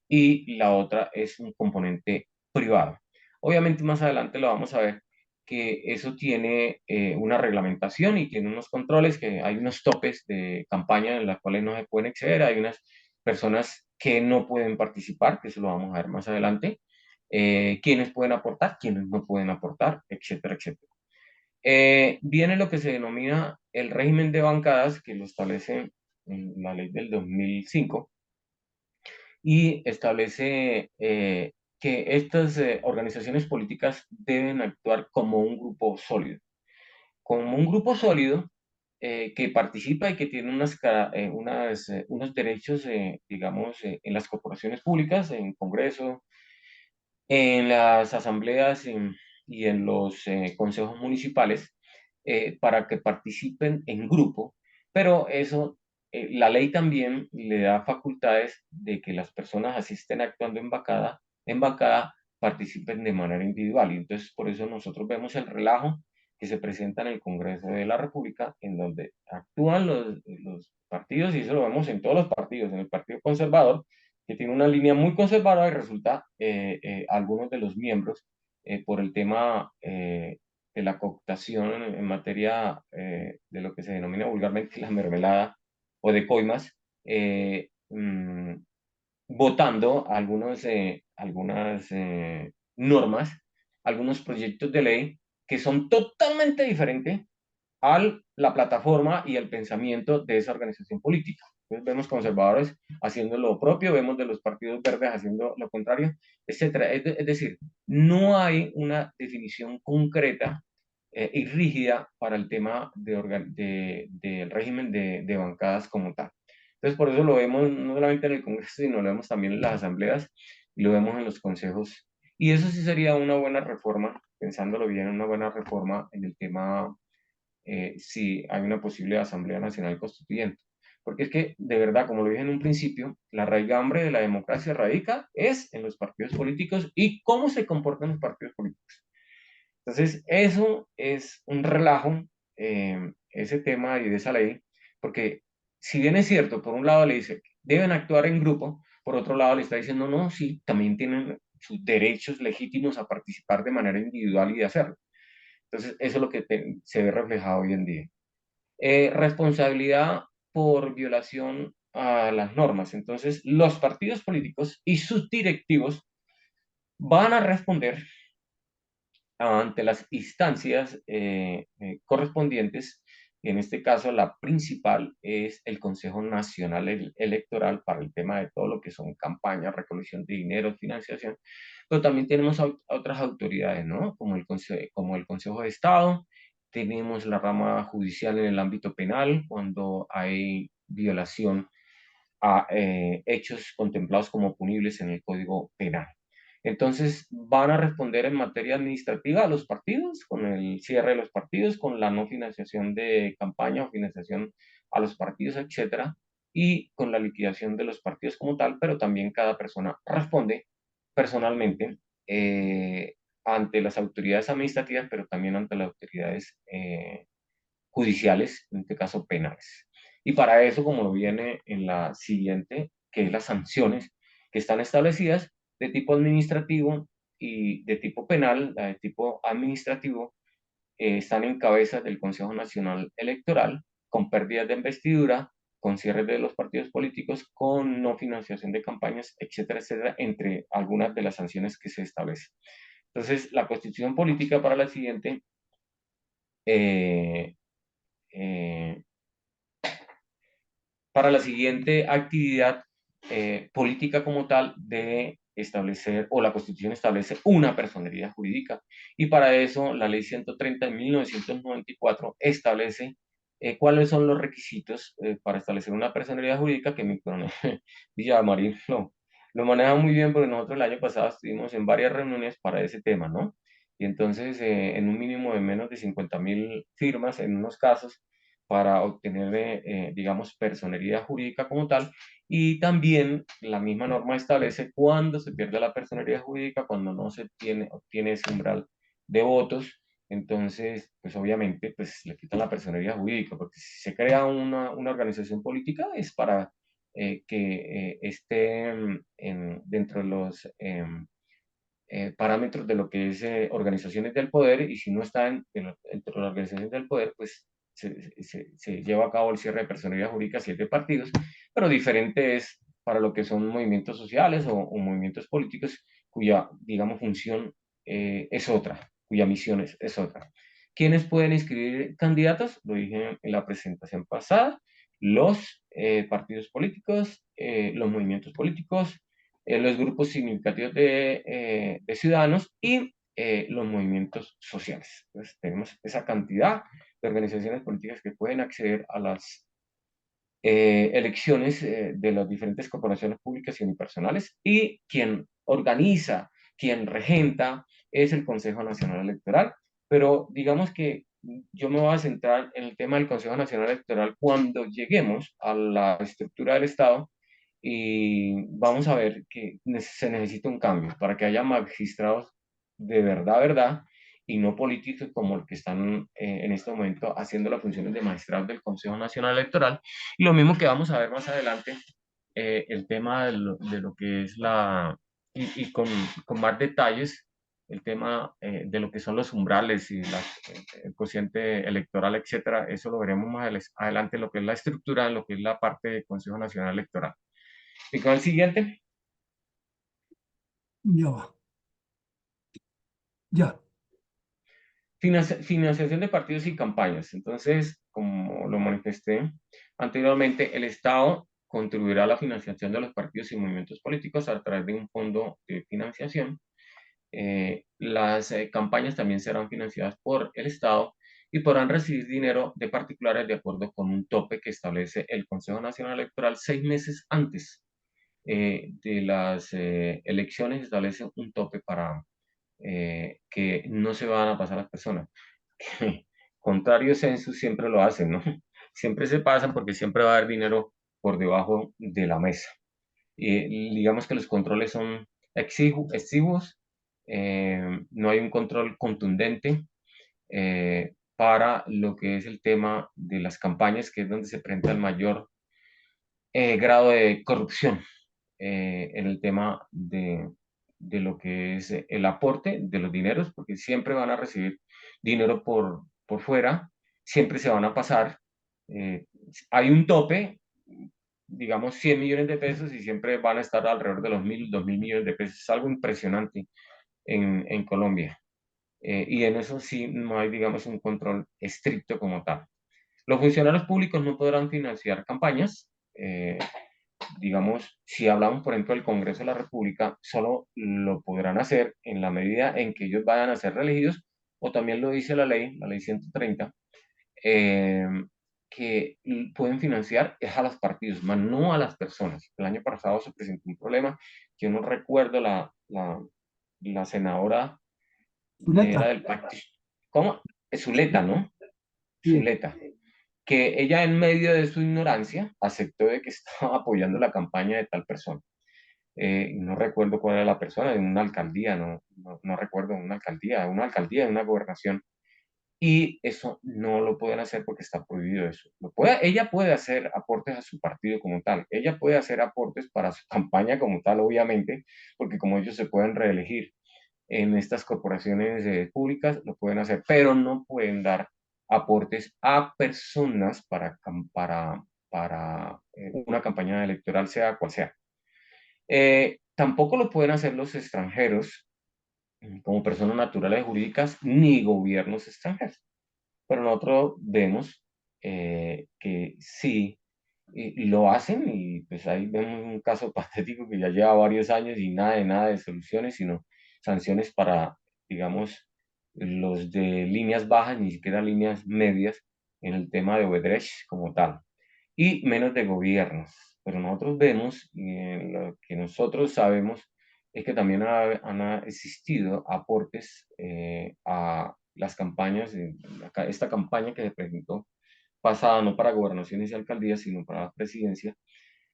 y la otra es un componente privado. Obviamente más adelante lo vamos a ver que eso tiene una reglamentación y tiene unos controles, que hay unos topes de campaña en las cuales no se pueden exceder, hay unas personas que no pueden participar, que eso lo vamos a ver más adelante, quiénes pueden aportar, quiénes no pueden aportar, etcétera, etcétera. Viene lo que se denomina el régimen de bancadas, que lo establece en la ley del 2005 y establece que estas organizaciones políticas deben actuar como un grupo sólido. Como un grupo sólido que participa y que tiene unos derechos, digamos, en las corporaciones públicas, en Congreso, en las asambleas y en los consejos municipales para que participen en grupo, pero eso, la ley también le da facultades de que las personas asisten actuando en bancada participen de manera individual. Y entonces por eso nosotros vemos el relajo que se presenta en el Congreso de la República, en donde actúan los partidos, y eso lo vemos en todos los partidos, en el Partido Conservador, que tiene una línea muy conservadora y resulta algunos de los miembros por el tema de la cooptación en materia de lo que se denomina vulgarmente la mermelada o de coimas, votando algunas normas, algunos proyectos de ley que son totalmente diferentes a la plataforma y el pensamiento de esa organización política. Entonces vemos conservadores haciendo lo propio, vemos de los partidos verdes haciendo lo contrario, etcétera. Es decir, no hay una definición concreta y rígida para el tema del régimen de bancadas como tal. Entonces, por eso lo vemos no solamente en el Congreso, sino lo vemos también en las asambleas y lo vemos en los consejos. Y eso sí sería una buena reforma, pensándolo bien, una buena reforma en el tema si hay una posible Asamblea Nacional Constituyente. Porque es que, de verdad, como lo dije en un principio, la raigambre de la democracia radica es en los partidos políticos y cómo se comportan los partidos políticos. Entonces, eso es un relajo, ese tema y de esa ley, porque si bien es cierto, por un lado le dice que deben actuar en grupo, por otro lado le está diciendo, no, sí, también tienen sus derechos legítimos a participar de manera individual y de hacerlo. Entonces, eso es lo que se ve reflejado hoy en día. Responsabilidad por violación a las normas. Entonces, los partidos políticos y sus directivos van a responder ante las instancias correspondientes. En este caso, la principal es el Consejo Nacional Electoral para el tema de todo lo que son campañas, recolección de dinero, financiación, pero también tenemos otras autoridades, ¿no? Como el Consejo de Estado, tenemos la rama judicial en el ámbito penal, cuando hay violación a hechos contemplados como punibles en el Código Penal. Entonces, van a responder en materia administrativa a los partidos, con el cierre de los partidos, con la no financiación de campaña o financiación a los partidos, etcétera, y con la liquidación de los partidos como tal, pero también cada persona responde personalmente ante las autoridades administrativas, pero también ante las autoridades judiciales, en este caso penales. Y para eso, como lo viene en la siguiente, que es las sanciones que están establecidas de tipo administrativo y de tipo penal, la de tipo administrativo, están en cabeza del Consejo Nacional Electoral, con pérdidas de investidura, con cierre de los partidos políticos, con no financiación de campañas, etcétera, etcétera, entre algunas de las sanciones que se establecen. Entonces, la constitución política para la siguiente eh, eh, para la siguiente actividad política como tal de establecer, o la Constitución establece una personería jurídica. Y para eso la Ley 130 de 1994 establece cuáles son los requisitos para establecer una personería jurídica, que mi coronel Villamarín lo maneja muy bien, porque nosotros el año pasado estuvimos en varias reuniones para ese tema, ¿no? Y entonces, en un mínimo de menos de 50.000 firmas en unos casos, para obtener, digamos, personería jurídica como tal. Y también la misma norma establece cuándo se pierde la personería jurídica, cuando no se obtiene ese umbral de votos. Entonces, pues obviamente, pues le quitan la personería jurídica, porque si se crea una organización política es para que esté dentro de los parámetros de lo que es organizaciones del poder, y si no están dentro de las organizaciones del poder, pues se lleva a cabo el cierre de personería jurídica a 7 partidos, pero diferente es para lo que son movimientos sociales o movimientos políticos cuya, digamos, función es otra, cuya misión es otra. ¿Quiénes pueden inscribir candidatos? Lo dije en la presentación pasada: los partidos políticos, los movimientos políticos, los grupos significativos de ciudadanos y los movimientos sociales. Entonces, tenemos esa cantidad de organizaciones políticas que pueden acceder a las elecciones de las diferentes corporaciones públicas y unipersonales, y quien organiza, quien regenta, es el Consejo Nacional Electoral. Pero digamos que yo me voy a centrar en el tema del Consejo Nacional Electoral cuando lleguemos a la estructura del Estado, y vamos a ver que se necesita un cambio para que haya magistrados de verdad, verdad, y no políticos como el que están en este momento haciendo las funciones de magistrados del Consejo Nacional Electoral. Y lo mismo que vamos a ver más adelante, el tema de lo que es y con más detalles, el tema de lo que son los umbrales y el cociente electoral, etcétera. Eso lo veremos más adelante, lo que es la estructura, lo que es la parte del Consejo Nacional Electoral. Y con el siguiente, Ya va, ya. financiación de partidos y campañas. Entonces, como lo manifesté anteriormente, el Estado contribuirá a la financiación de los partidos y movimientos políticos a través de un fondo de financiación. Las campañas también serán financiadas por el Estado y podrán recibir dinero de particulares de acuerdo con un tope que establece el Consejo Nacional Electoral 6 meses antes de las elecciones. Establece un tope para que no se van a pasar las personas. Contrario censo siempre lo hacen, ¿no? Siempre se pasan, porque siempre va a haber dinero por debajo de la mesa. Digamos que los controles son exiguos, no hay un control contundente para lo que es el tema de las campañas, que es donde se presenta el mayor grado de corrupción en el tema de lo que es el aporte de los dineros, porque siempre van a recibir dinero por fuera, siempre se van a pasar. eh, Hay un tope, digamos 100 millones de pesos y siempre van a estar alrededor de los 1.000, 2.000 millones de pesos. Es algo impresionante en Colombia. Y en eso sí no hay, digamos, un control estricto como tal. Los funcionarios públicos no podrán financiar campañas. Digamos, si hablamos, por ejemplo, del Congreso de la República, solo lo podrán hacer en la medida en que ellos vayan a ser reelegidos, o también lo dice la ley 130, eh, que pueden financiar es a los partidos, más no a las personas. El año pasado se presentó un problema que no recuerdo la senadora era Zuleta, del pacto. ¿Cómo? Zuleta, ¿no? sí, Zuleta. Que ella en medio de su ignorancia aceptó de que estaba apoyando la campaña de tal persona. No recuerdo cuál era la persona, de una alcaldía, no recuerdo, una alcaldía, de una gobernación. Y eso no lo pueden hacer porque está prohibido eso. Ella puede hacer aportes a su partido como tal, ella puede hacer aportes para su campaña como tal, obviamente, porque como ellos se pueden reelegir en estas corporaciones públicas, lo pueden hacer, pero no pueden dar aportes a personas para una campaña electoral, sea cual sea. Tampoco lo pueden hacer los extranjeros como personas naturales jurídicas ni gobiernos extranjeros. Pero nosotros vemos que sí lo hacen y pues ahí vemos un caso patético que ya lleva varios años y nada de soluciones, sino sanciones para, digamos, los de líneas bajas, ni siquiera líneas medias en el tema de Odebrecht como tal, y menos de gobiernos. Pero nosotros vemos, y lo que nosotros sabemos, es que también han existido aportes a las campañas, esta campaña que se presentó pasada no para gobernaciones y alcaldías, sino para la presidencia,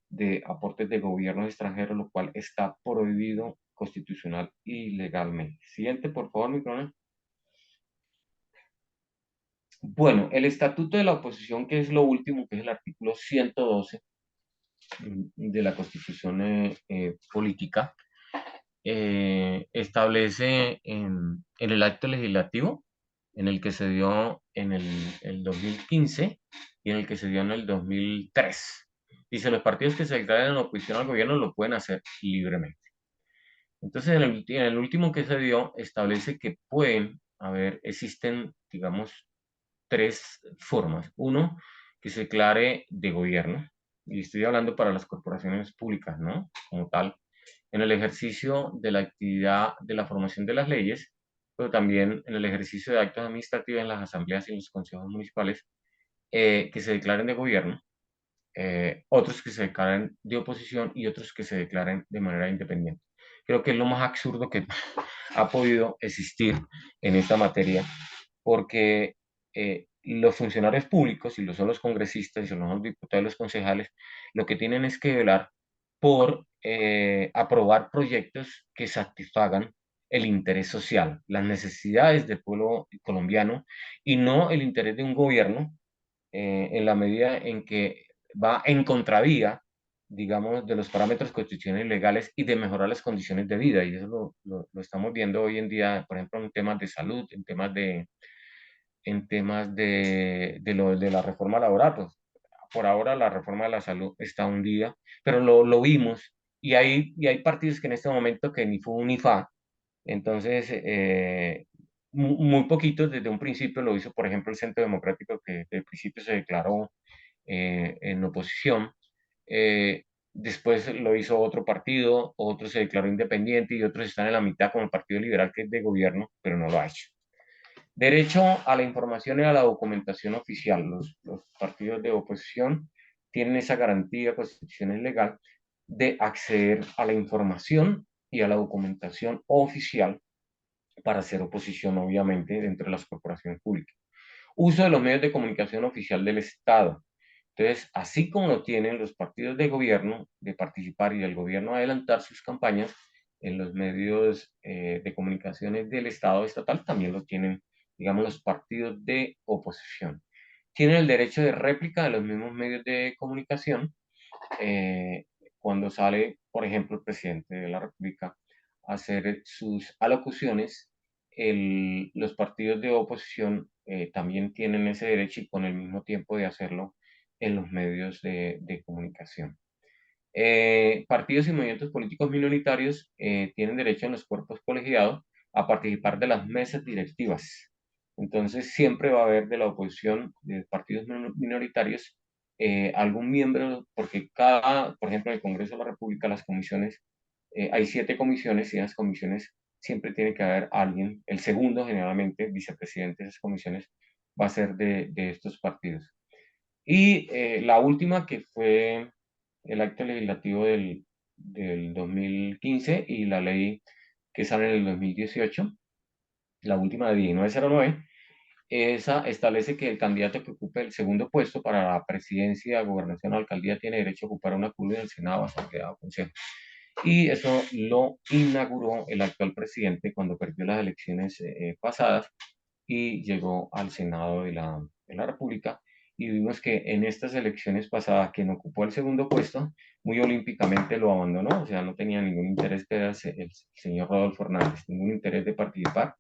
de aportes de gobiernos extranjeros, lo cual está prohibido constitucional y legalmente. Siguiente, por favor, micrófono. Bueno, el estatuto de la oposición, que es lo último, que es el artículo 112 de la Constitución política, establece en el acto legislativo en el que se dio en el 2015 y en el que se dio en el 2003. Dice, los partidos que se declaren en oposición al gobierno lo pueden hacer libremente. Entonces, en el último que se dio, establece que existen, digamos, tres formas. Uno, que se declare de gobierno, y estoy hablando para las corporaciones públicas, ¿no? Como tal, en el ejercicio de la actividad de la formación de las leyes, pero también en el ejercicio de actos administrativos en las asambleas y los consejos municipales, que se declaren de gobierno, otros que se declaren de oposición y otros que se declaren de manera independiente. Creo que es lo más absurdo que ha podido existir en esta materia, porque los funcionarios públicos, y lo son los congresistas, y son los diputados y los concejales, lo que tienen es que velar por aprobar proyectos que satisfagan el interés social, las necesidades del pueblo colombiano y no el interés de un gobierno en la medida en que va en contravía, digamos, de los parámetros constitucionales legales y de mejorar las condiciones de vida. Y eso lo estamos viendo hoy en día, por ejemplo, en temas de salud, de la reforma laboral. Pues, por ahora la reforma de la salud está hundida, pero lo vimos y hay partidos que en este momento que ni fu ni fa. Entonces, muy poquitos desde un principio lo hizo, por ejemplo, el Centro Democrático, que desde el principio se declaró en oposición. Eh, Después lo hizo otro partido, otro se declaró independiente y otros están en la mitad como el Partido Liberal, que es de gobierno, pero no lo ha hecho. Derecho a la información y a la documentación oficial. Los partidos de oposición tienen esa garantía constitucional legal de acceder a la información y a la documentación oficial para hacer oposición, obviamente, dentro de las corporaciones públicas. Uso de los medios de comunicación oficial del Estado. Entonces, así como lo tienen los partidos de gobierno de participar y el gobierno adelantar sus campañas en los medios de comunicaciones del Estado estatal, también lo tienen, digamos, los partidos de oposición. Tienen el derecho de réplica de los mismos medios de comunicación eh, cuando sale, por ejemplo, el presidente de la República a hacer sus alocuciones los partidos de oposición también tienen ese derecho y con el mismo tiempo de hacerlo en los medios de comunicación. Partidos y movimientos políticos minoritarios tienen derecho en los cuerpos colegiados a participar de las mesas directivas. Entonces, siempre va a haber de la oposición, de partidos minoritarios, algún miembro, porque por ejemplo, en el Congreso de la República, las comisiones, hay 7 comisiones y en las comisiones siempre tiene que haber alguien, el segundo generalmente, vicepresidente de esas comisiones, va a ser de estos partidos. Y la última que fue el acto legislativo del 2015 y la ley que sale en el 2018, la última de 1909, esa establece que el candidato que ocupe el segundo puesto para la presidencia, gobernación o alcaldía tiene derecho a ocupar una curul en el Senado, Asamblea o Consejo. Y eso lo inauguró el actual presidente cuando perdió las elecciones pasadas y llegó al Senado de la República. Y vimos que en estas elecciones pasadas, quien ocupó el segundo puesto, muy olímpicamente lo abandonó, o sea, no tenía ningún interés, que era el señor Rodolfo Hernández, ningún interés de participar.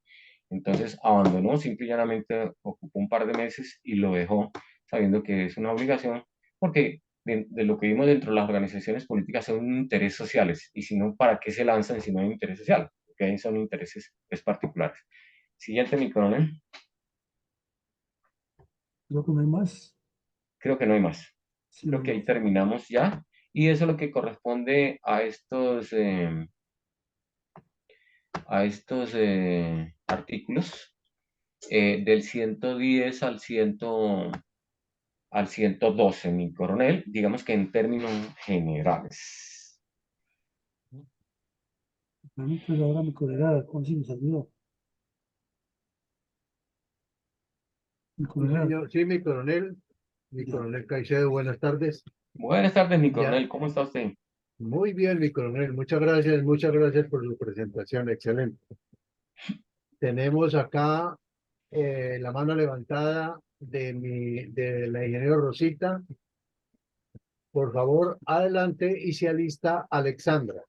Entonces abandonó, simple y llanamente ocupó un par de meses y lo dejó, sabiendo que es una obligación, porque de lo que vimos dentro de las organizaciones políticas son intereses sociales, y si no, ¿para qué se lanzan si no hay interés social? Porque ahí son intereses particulares. Siguiente, mi coronel. Creo que no hay más. Creo que no hay más. Sí, Creo no, que no. ahí terminamos ya. Y eso es lo que corresponde a estos artículos del 110 al 112, mi coronel, digamos que en términos generales. Bueno, pues ahora mi colega, ¿cómo se me salió? Mi Sí, colega, señor. Sí, mi ya. coronel Caicedo, buenas tardes. Buenas tardes, mi Ya, coronel, ¿cómo está usted? muy bien, mi coronel, muchas gracias por su presentación, excelente. Tenemos acá la mano levantada de la ingeniera Rosita. Por favor, adelante y se alista Alexandra.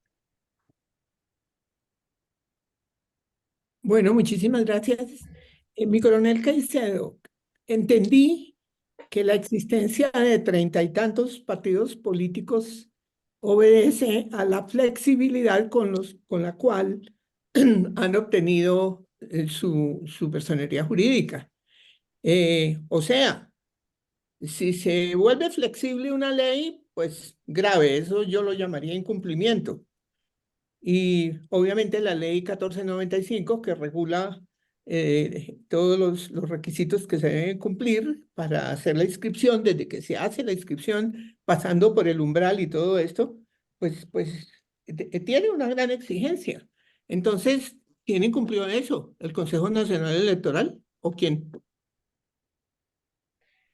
Bueno, muchísimas gracias. Mi coronel Caicedo, entendí que la existencia de treinta y tantos partidos políticos obedece a la flexibilidad con la cual han obtenido su personería jurídica. O sea, si se vuelve flexible una ley, pues grave, eso yo lo llamaría incumplimiento. Y obviamente la ley 1495 que regula todos los requisitos que se deben cumplir para hacer la inscripción, desde que se hace la inscripción, pasando por el umbral y todo esto, pues tiene una gran exigencia. Entonces, ¿quién incumplió eso? ¿El Consejo Nacional Electoral o quién?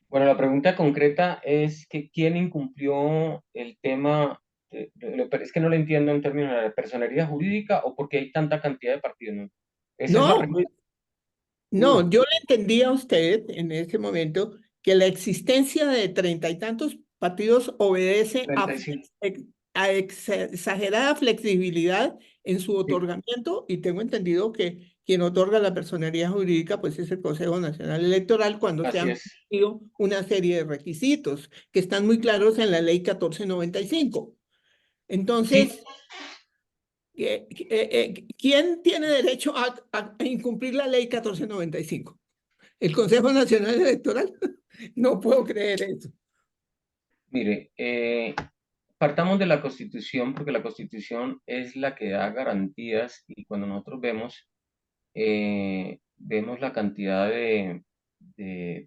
Bueno, la pregunta concreta es que quién incumplió el tema, es que no lo entiendo en términos de personería jurídica o porque hay tanta cantidad de partidos, ¿no? Esa es la No, pregunta. no, yo le entendí a usted en ese momento que la existencia de treinta y tantos partidos obedece a, 35. exagerada flexibilidad en su Sí, otorgamiento y tengo entendido que quien otorga la personería jurídica pues es el Consejo Nacional Electoral cuando se así han es. cumplido una serie de requisitos que están muy claros en la ley 1495. Sí, Entonces, ¿quién tiene derecho a incumplir la ley 1495? ¿El Consejo Nacional Electoral? No puedo creer eso. mire, partamos de la Constitución, porque la Constitución es la que da garantías y cuando nosotros vemos la cantidad de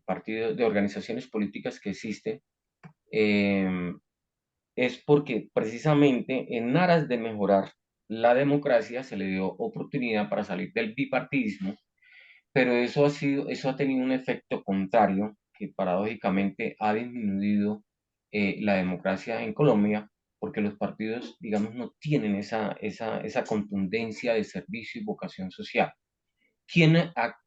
partidos, de organizaciones políticas que existen, eh, es porque precisamente en aras de mejorar la democracia se le dio oportunidad para salir del bipartidismo, pero eso ha tenido un efecto contrario que paradójicamente ha disminuido la democracia en Colombia, porque los partidos, digamos, no tienen esa contundencia de servicio y vocación social.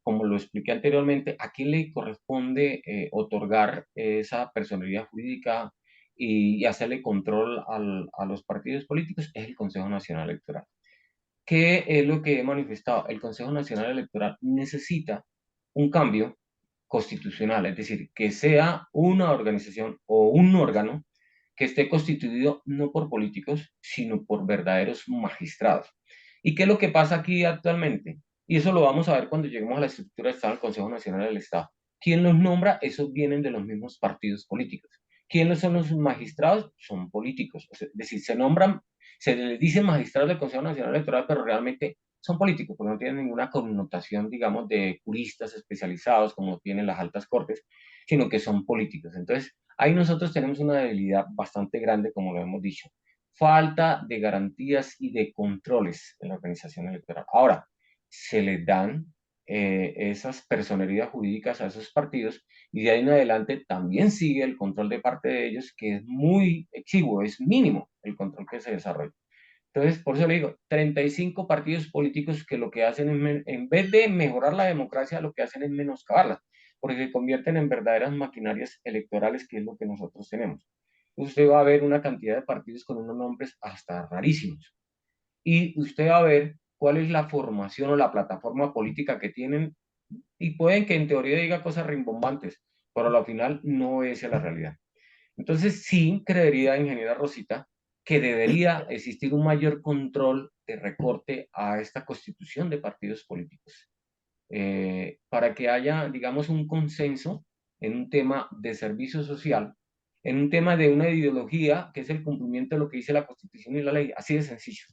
Como lo expliqué anteriormente, a quién le corresponde otorgar esa personalidad jurídica y hacerle control a los partidos políticos? Es el Consejo Nacional Electoral. ¿Qué es lo que he manifestado? El Consejo Nacional Electoral necesita un cambio constitucional, es decir, que sea una organización o un órgano que esté constituido no por políticos, sino por verdaderos magistrados. ¿Y qué es lo que pasa aquí actualmente? Y eso lo vamos a ver cuando lleguemos a la estructura de Estado del Consejo Nacional del Estado. ¿Quién los nombra? Esos vienen de los mismos partidos políticos. ¿Quiénes son los magistrados? Son políticos. O sea, es decir, se nombran, se les dice magistrados del Consejo Nacional Electoral, pero realmente son políticos, porque no tienen ninguna connotación, digamos, de juristas especializados como tienen las altas cortes, sino que son políticos. Entonces, ahí nosotros tenemos una debilidad bastante grande, como lo hemos dicho. Falta de garantías y de controles en la organización electoral. Ahora, se les dan esas personerías jurídicas a esos partidos y de ahí en adelante también sigue el control de parte de ellos, que es muy exiguo, es mínimo el control que se desarrolla. Entonces, por eso le digo, 35 partidos políticos que lo que hacen es, en vez de mejorar la democracia, lo que hacen es menoscabarla, porque se convierten en verdaderas maquinarias electorales, que es lo que nosotros tenemos. Usted va a ver una cantidad de partidos con unos nombres hasta rarísimos. Y usted va a ver cuál es la formación o la plataforma política que tienen, y pueden que en teoría diga cosas rimbombantes, pero al final no es la realidad. Entonces, sí creería, ingeniera Rosita, que debería existir un mayor control de recorte a esta constitución de partidos políticos, para que haya, digamos, un consenso en un tema de servicio social, en un tema de una ideología que es el cumplimiento de lo que dice la Constitución y la ley, así de sencillo.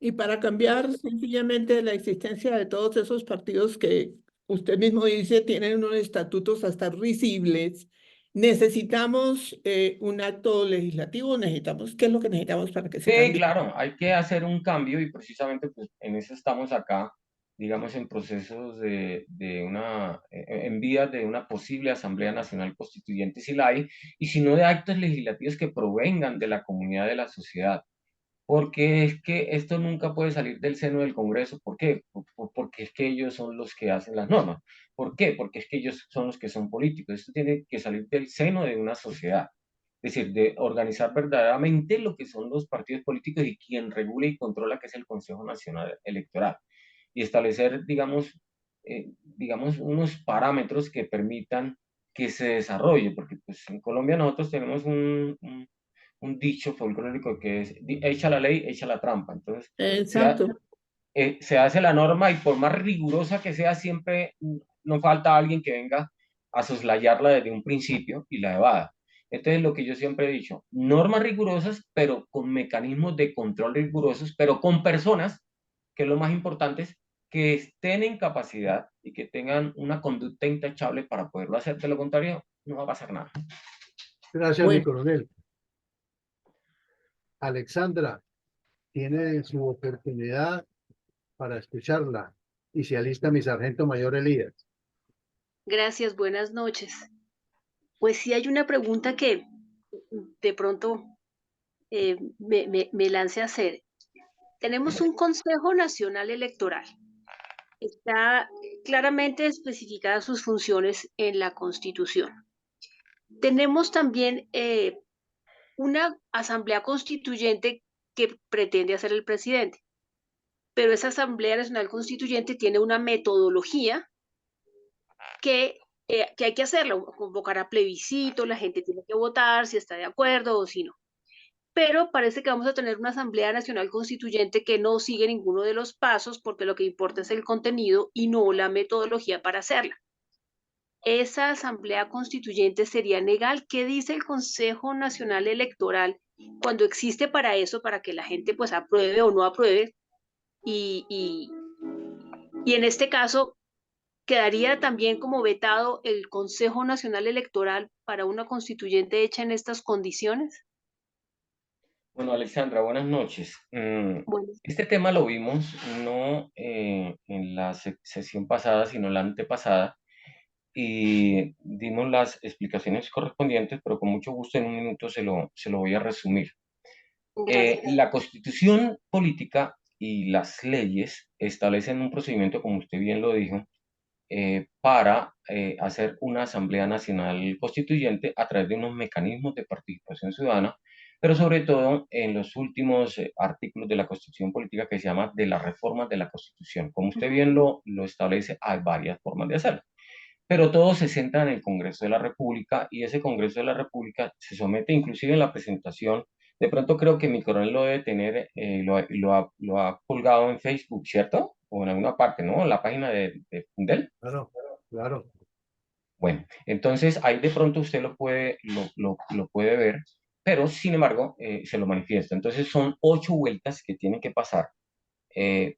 Y para cambiar sencillamente la existencia de todos esos partidos que usted mismo dice tienen unos estatutos hasta risibles, necesitamos un acto legislativo, necesitamos, ¿qué es lo que necesitamos para que se Sí, cambie? claro, hay que hacer un cambio y precisamente pues, en eso estamos acá, digamos, en procesos en vías de una posible Asamblea Nacional Constituyente, si la hay, y si no de actos legislativos que provengan de la comunidad de la sociedad, porque es que esto nunca puede salir del seno del Congreso. ¿Por qué? Porque es que ellos son los que hacen las normas. ¿Por qué? Porque es que ellos son los que son políticos. Esto tiene que salir del seno de una sociedad. Es decir, de organizar verdaderamente lo que son los partidos políticos y quien regula y controla, que es el Consejo Nacional Electoral. Y establecer, digamos unos parámetros que permitan que se desarrolle, porque pues en Colombia nosotros tenemos un dicho folclórico que es, echa la ley, echa la trampa. Entonces, Exacto. se hace la norma y por más rigurosa que sea, siempre no falta alguien que venga a soslayarla desde un principio y la evada. Entonces, lo que yo siempre he dicho, normas rigurosas, pero con mecanismos de control rigurosos, pero con personas, que es lo más importante, que estén en capacidad y que tengan una conducta intachable para poderlo hacer. De lo contrario, no va a pasar nada. Gracias, mi Bueno, coronel. Alexandra, tiene su oportunidad para escucharla y se alista mi sargento mayor Elías. Gracias, buenas noches. Pues sí hay una pregunta que de pronto me lance a hacer. Tenemos un Consejo Nacional Electoral. Está claramente especificadas sus funciones en la Constitución. Tenemos también una Asamblea Constituyente que pretende hacer el presidente, pero esa Asamblea Nacional Constituyente tiene una metodología que hay que hacerlo, convocar a plebiscito, la gente tiene que votar si está de acuerdo o si no. Pero parece que vamos a tener una Asamblea Nacional Constituyente que no sigue ninguno de los pasos porque lo que importa es el contenido y no la metodología para hacerla. Esa Asamblea Constituyente sería legal. ¿Qué dice el Consejo Nacional Electoral cuando existe para eso, para que la gente pues apruebe o no apruebe? Y, y, y en este caso, ¿quedaría también como vetado el Consejo Nacional Electoral para una constituyente hecha en estas condiciones? Bueno, Alexandra, buenas noches. Bueno, Este tema lo vimos no en la sesión pasada, sino la antepasada, y dimos las explicaciones correspondientes, pero con mucho gusto en un minuto se lo voy a resumir. gracias. La Constitución política y las leyes establecen un procedimiento, como usted bien lo dijo, para hacer una Asamblea Nacional Constituyente a través de unos mecanismos de participación ciudadana, pero sobre todo en los últimos artículos de la Constitución Política que se llama de las reformas de la Constitución. Como usted bien lo establece, hay varias formas de hacerlo, pero todo se centra en el Congreso de la República y ese Congreso de la República se somete inclusive en la presentación. De pronto creo que mi coronel lo debe tener, lo ha colgado en Facebook, ¿cierto? O en alguna parte, ¿no? En la página de Fundel. Claro, claro. Bueno, entonces ahí de pronto usted lo puede ver, pero sin embargo se lo manifiesta. Entonces son 8 vueltas que tienen que pasar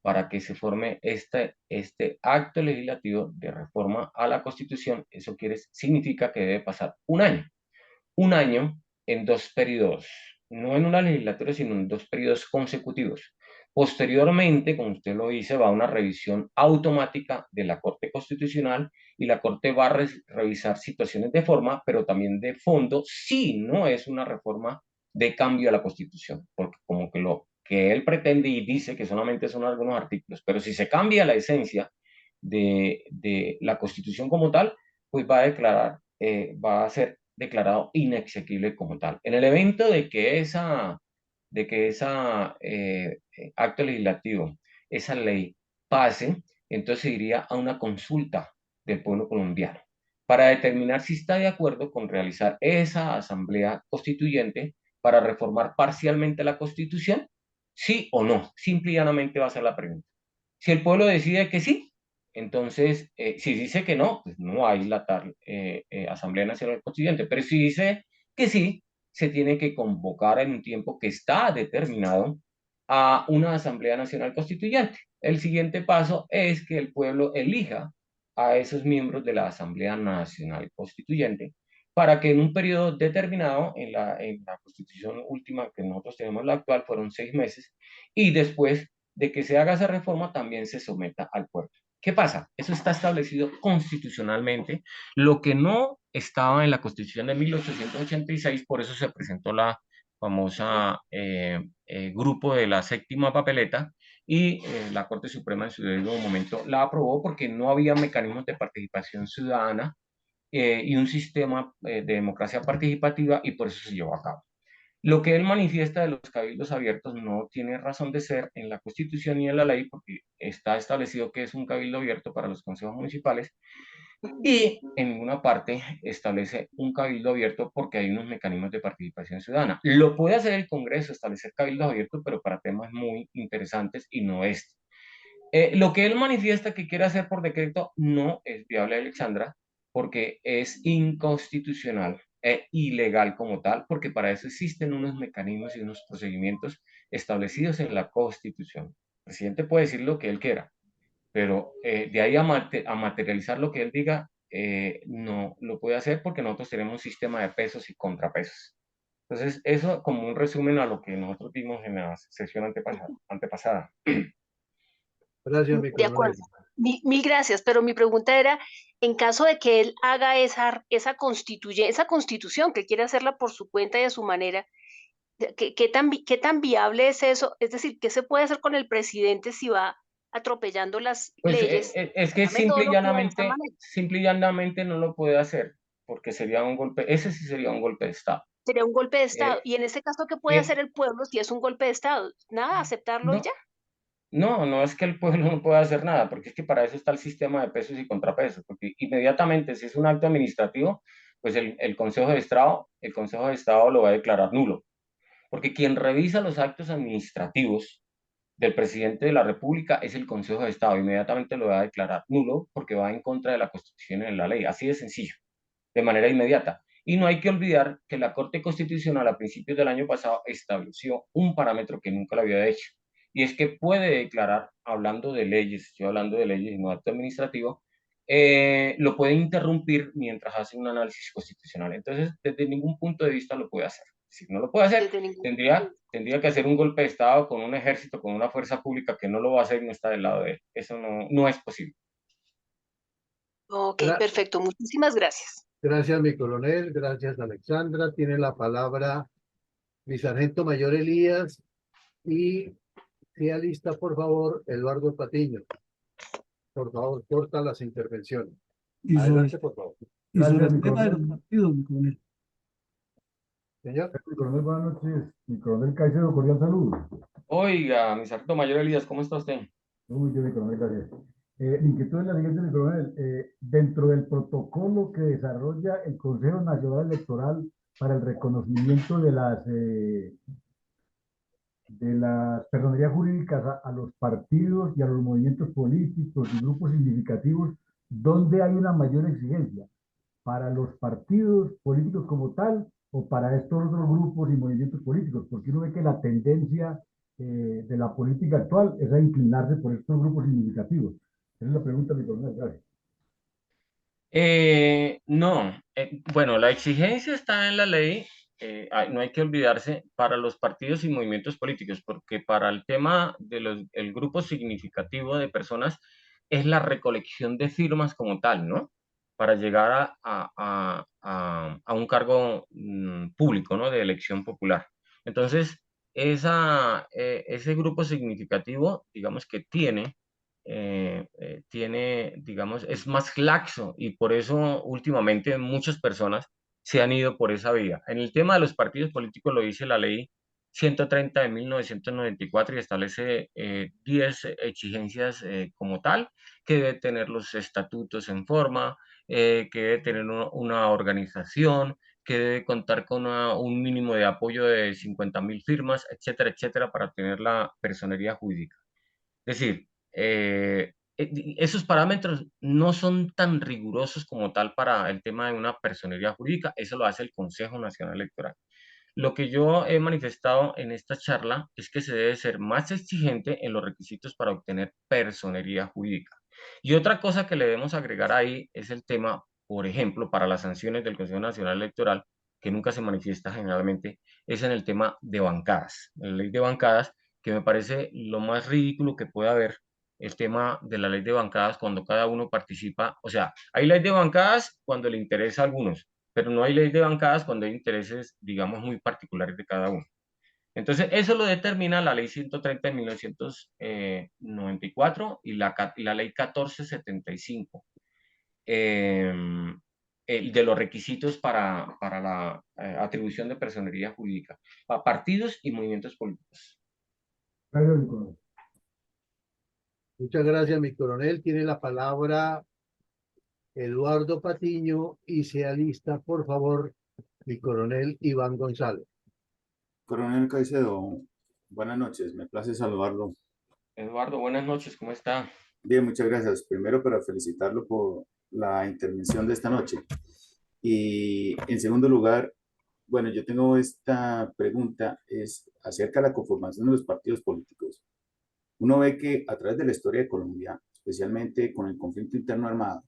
para que se forme este acto legislativo de reforma a la Constitución. Eso significa que debe pasar un año en 2 periodos, no en una legislatura, sino en 2 periodos consecutivos. Posteriormente, como usted lo dice, va a una revisión automática de la Corte Constitucional y la Corte va a revisar situaciones de forma, pero también de fondo, si no es una reforma de cambio a la Constitución, porque como que lo que él pretende y dice que solamente son algunos artículos, pero si se cambia la esencia de la Constitución como tal, pues va a ser declarado inexequible como tal. En el evento de que esa acto legislativo, esa ley pase, entonces se iría a una consulta del pueblo colombiano para determinar si está de acuerdo con realizar esa asamblea constituyente para reformar parcialmente la Constitución, sí o no. Simple y llanamente va a ser la pregunta. Si el pueblo decide que sí, entonces, si dice que no, pues no hay la tal Asamblea Nacional Constituyente, pero si dice que sí, se tiene que convocar en un tiempo que está determinado a una Asamblea Nacional Constituyente. El siguiente paso es que el pueblo elija a esos miembros de la Asamblea Nacional Constituyente para que en un periodo determinado, en la Constitución última que nosotros tenemos, la actual, fueron 6 meses, y después de que se haga esa reforma también se someta al pueblo. ¿Qué pasa? Eso está establecido constitucionalmente, lo que no estaba en la Constitución de 1886, por eso se presentó la famosa grupo de la séptima papeleta y la Corte Suprema en su debido momento la aprobó porque no había mecanismos de participación ciudadana y un sistema de democracia participativa y por eso se llevó a cabo. Lo que él manifiesta de los cabildos abiertos no tiene razón de ser en la Constitución ni en la ley, porque está establecido que es un cabildo abierto para los consejos municipales y en ninguna parte establece un cabildo abierto porque hay unos mecanismos de participación ciudadana. Lo puede hacer el Congreso, establecer cabildos abiertos, pero para temas muy interesantes y no este. Lo que él manifiesta que quiere hacer por decreto no es viable, Alexandra, porque es inconstitucional e ilegal como tal, porque para eso existen unos mecanismos y unos procedimientos establecidos en la Constitución. El presidente puede decir lo que él quiera, pero de ahí a materializar lo que él diga, no lo puede hacer porque nosotros tenemos un sistema de pesos y contrapesos. Entonces, eso como un resumen a lo que nosotros vimos en la sesión antepasada. Gracias, mi De acuerdo. coronel. Mil gracias, pero mi pregunta era, en caso de que él haga esa constitución, que quiere hacerla por su cuenta y a su manera, ¿qué tan viable es eso? Es decir, ¿qué se puede hacer con el presidente si va atropellando las Pues leyes? es que La metodología de esta manera. simple y llanamente no lo puede hacer, porque sería un golpe, ese sí sería un golpe de Estado. Sería un golpe de Estado. Eh, Y en este caso, ¿qué puede eh, hacer el pueblo si es un golpe de Estado? Nada, aceptarlo y no, ya. no es que el pueblo no pueda hacer nada, porque es que para eso está el sistema de pesos y contrapesos, porque inmediatamente si es un acto administrativo, pues el Consejo de Estado lo va a declarar nulo, porque quien revisa los actos administrativos del presidente de la República es el Consejo de Estado. Inmediatamente lo va a declarar nulo porque va en contra de la Constitución y de la ley. Así de sencillo, de manera inmediata. Y no hay que olvidar que la Corte Constitucional a principios del año pasado estableció un parámetro que nunca lo había hecho. Y es que puede declarar, hablando de leyes, estoy hablando de leyes y no acto administrativo, lo puede interrumpir mientras hace un análisis constitucional. Entonces, desde ningún punto de vista lo puede hacer. Si no lo puede hacer, Desde ningún tendría que hacer un golpe de Estado con un ejército, con una fuerza pública que no lo va a hacer y no está del lado de él. Eso no es posible. Ok, Gra- perfecto. Muchísimas gracias. Gracias, mi coronel. Gracias, Alexandra. Tiene la palabra mi sargento mayor Elías y sea lista, por favor, Eduardo Patiño. Por favor, corta las intervenciones. Y sobre, Adelante, por favor. y sobre Gracias, el mi tema de los coronel. partidos, mi coronel. Señor. Mi coronel, buenas noches. Mi coronel Caicedo, cordial saludo. Oiga, mi sargento mayor Elías, ¿cómo está usted? Muy bien, mi coronel, gracias. Mi inquietud es la siguiente, mi coronel. Dentro del protocolo que desarrolla el Consejo Nacional Electoral para el reconocimiento de las personerías jurídicas a los partidos y a los movimientos políticos y grupos significativos, ¿dónde hay una mayor exigencia? ¿Para los partidos políticos como tal o para estos otros grupos y movimientos políticos? Porque uno ve que la tendencia de la política actual es a inclinarse por estos grupos significativos. Esa es la pregunta, mi coronel. Gracias. No, bueno, la exigencia está en la ley, no hay que olvidarse para los partidos y movimientos políticos, porque para el tema del grupo significativo de personas es la recolección de firmas como tal, ¿no? Para llegar a un cargo público, ¿no? De elección popular. Entonces, ese grupo significativo, digamos que tiene, digamos, es más laxo y por eso últimamente muchas personas se han ido por esa vía. En el tema de los partidos políticos lo dice la ley 130 de 1994 y establece 10 exigencias como tal, que debe tener los estatutos en forma, que debe tener una organización, que debe contar con un mínimo de apoyo de 50.000 firmas, etcétera, etcétera, para tener la personería jurídica. Es decir, esos parámetros no son tan rigurosos como tal para el tema de una personería jurídica, eso lo hace el Consejo Nacional Electoral. Lo que yo he manifestado en esta charla es que se debe ser más exigente en los requisitos para obtener personería jurídica. Y otra cosa que le debemos agregar ahí es el tema, por ejemplo, para las sanciones del Consejo Nacional Electoral, que nunca se manifiesta generalmente, es en el tema de bancadas. La ley de bancadas, que me parece lo más ridículo que puede haber, el tema de la ley de bancadas cuando cada uno participa. O sea, hay ley de bancadas cuando le interesa a algunos, pero no hay ley de bancadas cuando hay intereses, digamos, muy particulares de cada uno. Entonces, eso lo determina la ley 130 de 1994 y la ley 1475, eh, de los requisitos para la atribución de personería jurídica a partidos y movimientos políticos. Gracias, mi coronel. Muchas gracias, mi coronel. Tiene la palabra Eduardo Patiño y se alista, por favor, mi coronel Iván González. Coronel Caicedo, buenas noches, me place saludarlo. Eduardo, buenas noches, ¿cómo está? Bien, muchas gracias. Primero para felicitarlo por la intervención de esta noche. Y en segundo lugar, bueno, yo tengo esta pregunta, es acerca de la conformación de los partidos políticos. Uno ve que a través de la historia de Colombia, especialmente con el conflicto interno armado,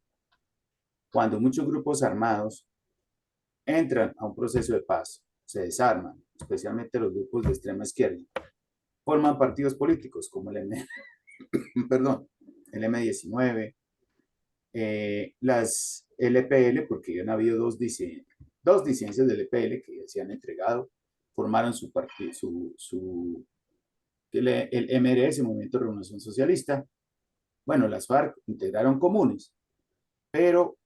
cuando muchos grupos armados entran a un proceso de paz, se desarman, especialmente los grupos de extrema izquierda, forman partidos políticos como el perdón, el M19, las LPL, porque han habido dos disidencias del LPL que se han entregado, formaron su partido, el MRS, Movimiento de Revolución Socialista. Bueno, las FARC integraron comunes, pero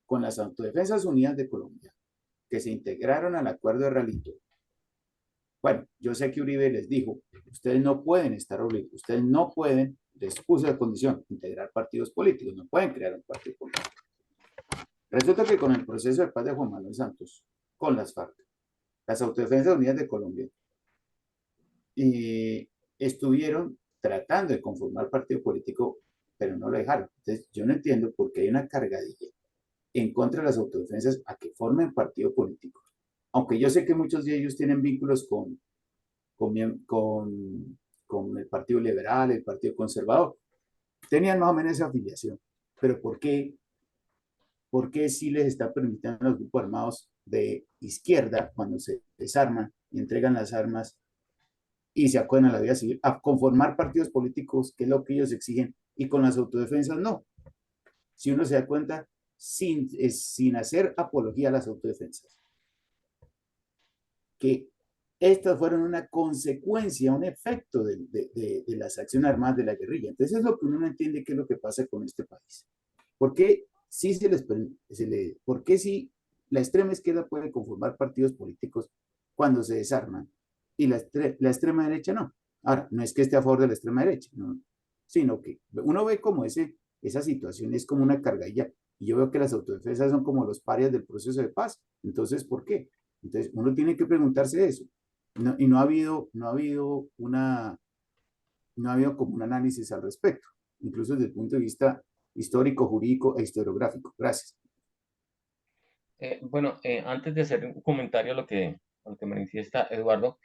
con las Autodefensas Unidas de Colombia, que se integraron al acuerdo de Ralito. Bueno, yo sé que Uribe les dijo, ustedes no pueden estar obligados, ustedes no pueden, les puso de condición, integrar partidos políticos, no pueden crear un partido político. Resulta que con el proceso de paz de Juan Manuel Santos, con las FARC, las Autodefensas Unidas de Colombia, estuvieron tratando de conformar partido político, pero no lo dejaron. Entonces, yo no entiendo por qué hay una cargadilla en contra de las autodefensas a que formen partido político. Aunque yo sé que muchos de ellos tienen vínculos con el Partido Liberal, el Partido Conservador, tenían más o menos esa afiliación. Pero ¿por qué sí les está permitiendo a los grupos armados de izquierda, cuando se desarman y entregan las armas y se acogen a la vida civil, a conformar partidos políticos, que es lo que ellos exigen, y con las autodefensas no? Si uno se da cuenta, sin hacer apología a las autodefensas, que estas fueron una consecuencia, un efecto de las acciones armadas de la guerrilla. Entonces es lo que uno no entiende qué es lo que pasa con este país. ¿Por qué sí por qué sí la extrema izquierda puede conformar partidos políticos cuando se desarman y la extrema derecha no. Ahora, no es que esté a favor de la extrema derecha, ¿no? Sino que uno ve como esa situación es como una cargadilla y yo veo que las autodefensas son como los parias del proceso de paz. Entonces, ¿por qué? Entonces, uno tiene que preguntarse eso. Y no ha habido como un análisis al respecto, incluso desde el punto de vista histórico, jurídico e historiográfico. Gracias. Bueno, antes de hacer un comentario a lo que manifiesta Eduardo,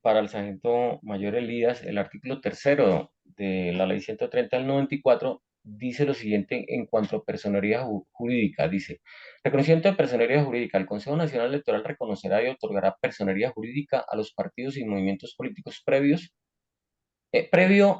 para el sargento mayor Elías, el artículo tercero de la ley 130 del 94 dice lo siguiente en cuanto a personería jurídica. Dice, reconocimiento de personería jurídica. El Consejo Nacional Electoral reconocerá y otorgará personería jurídica a los partidos y movimientos políticos previo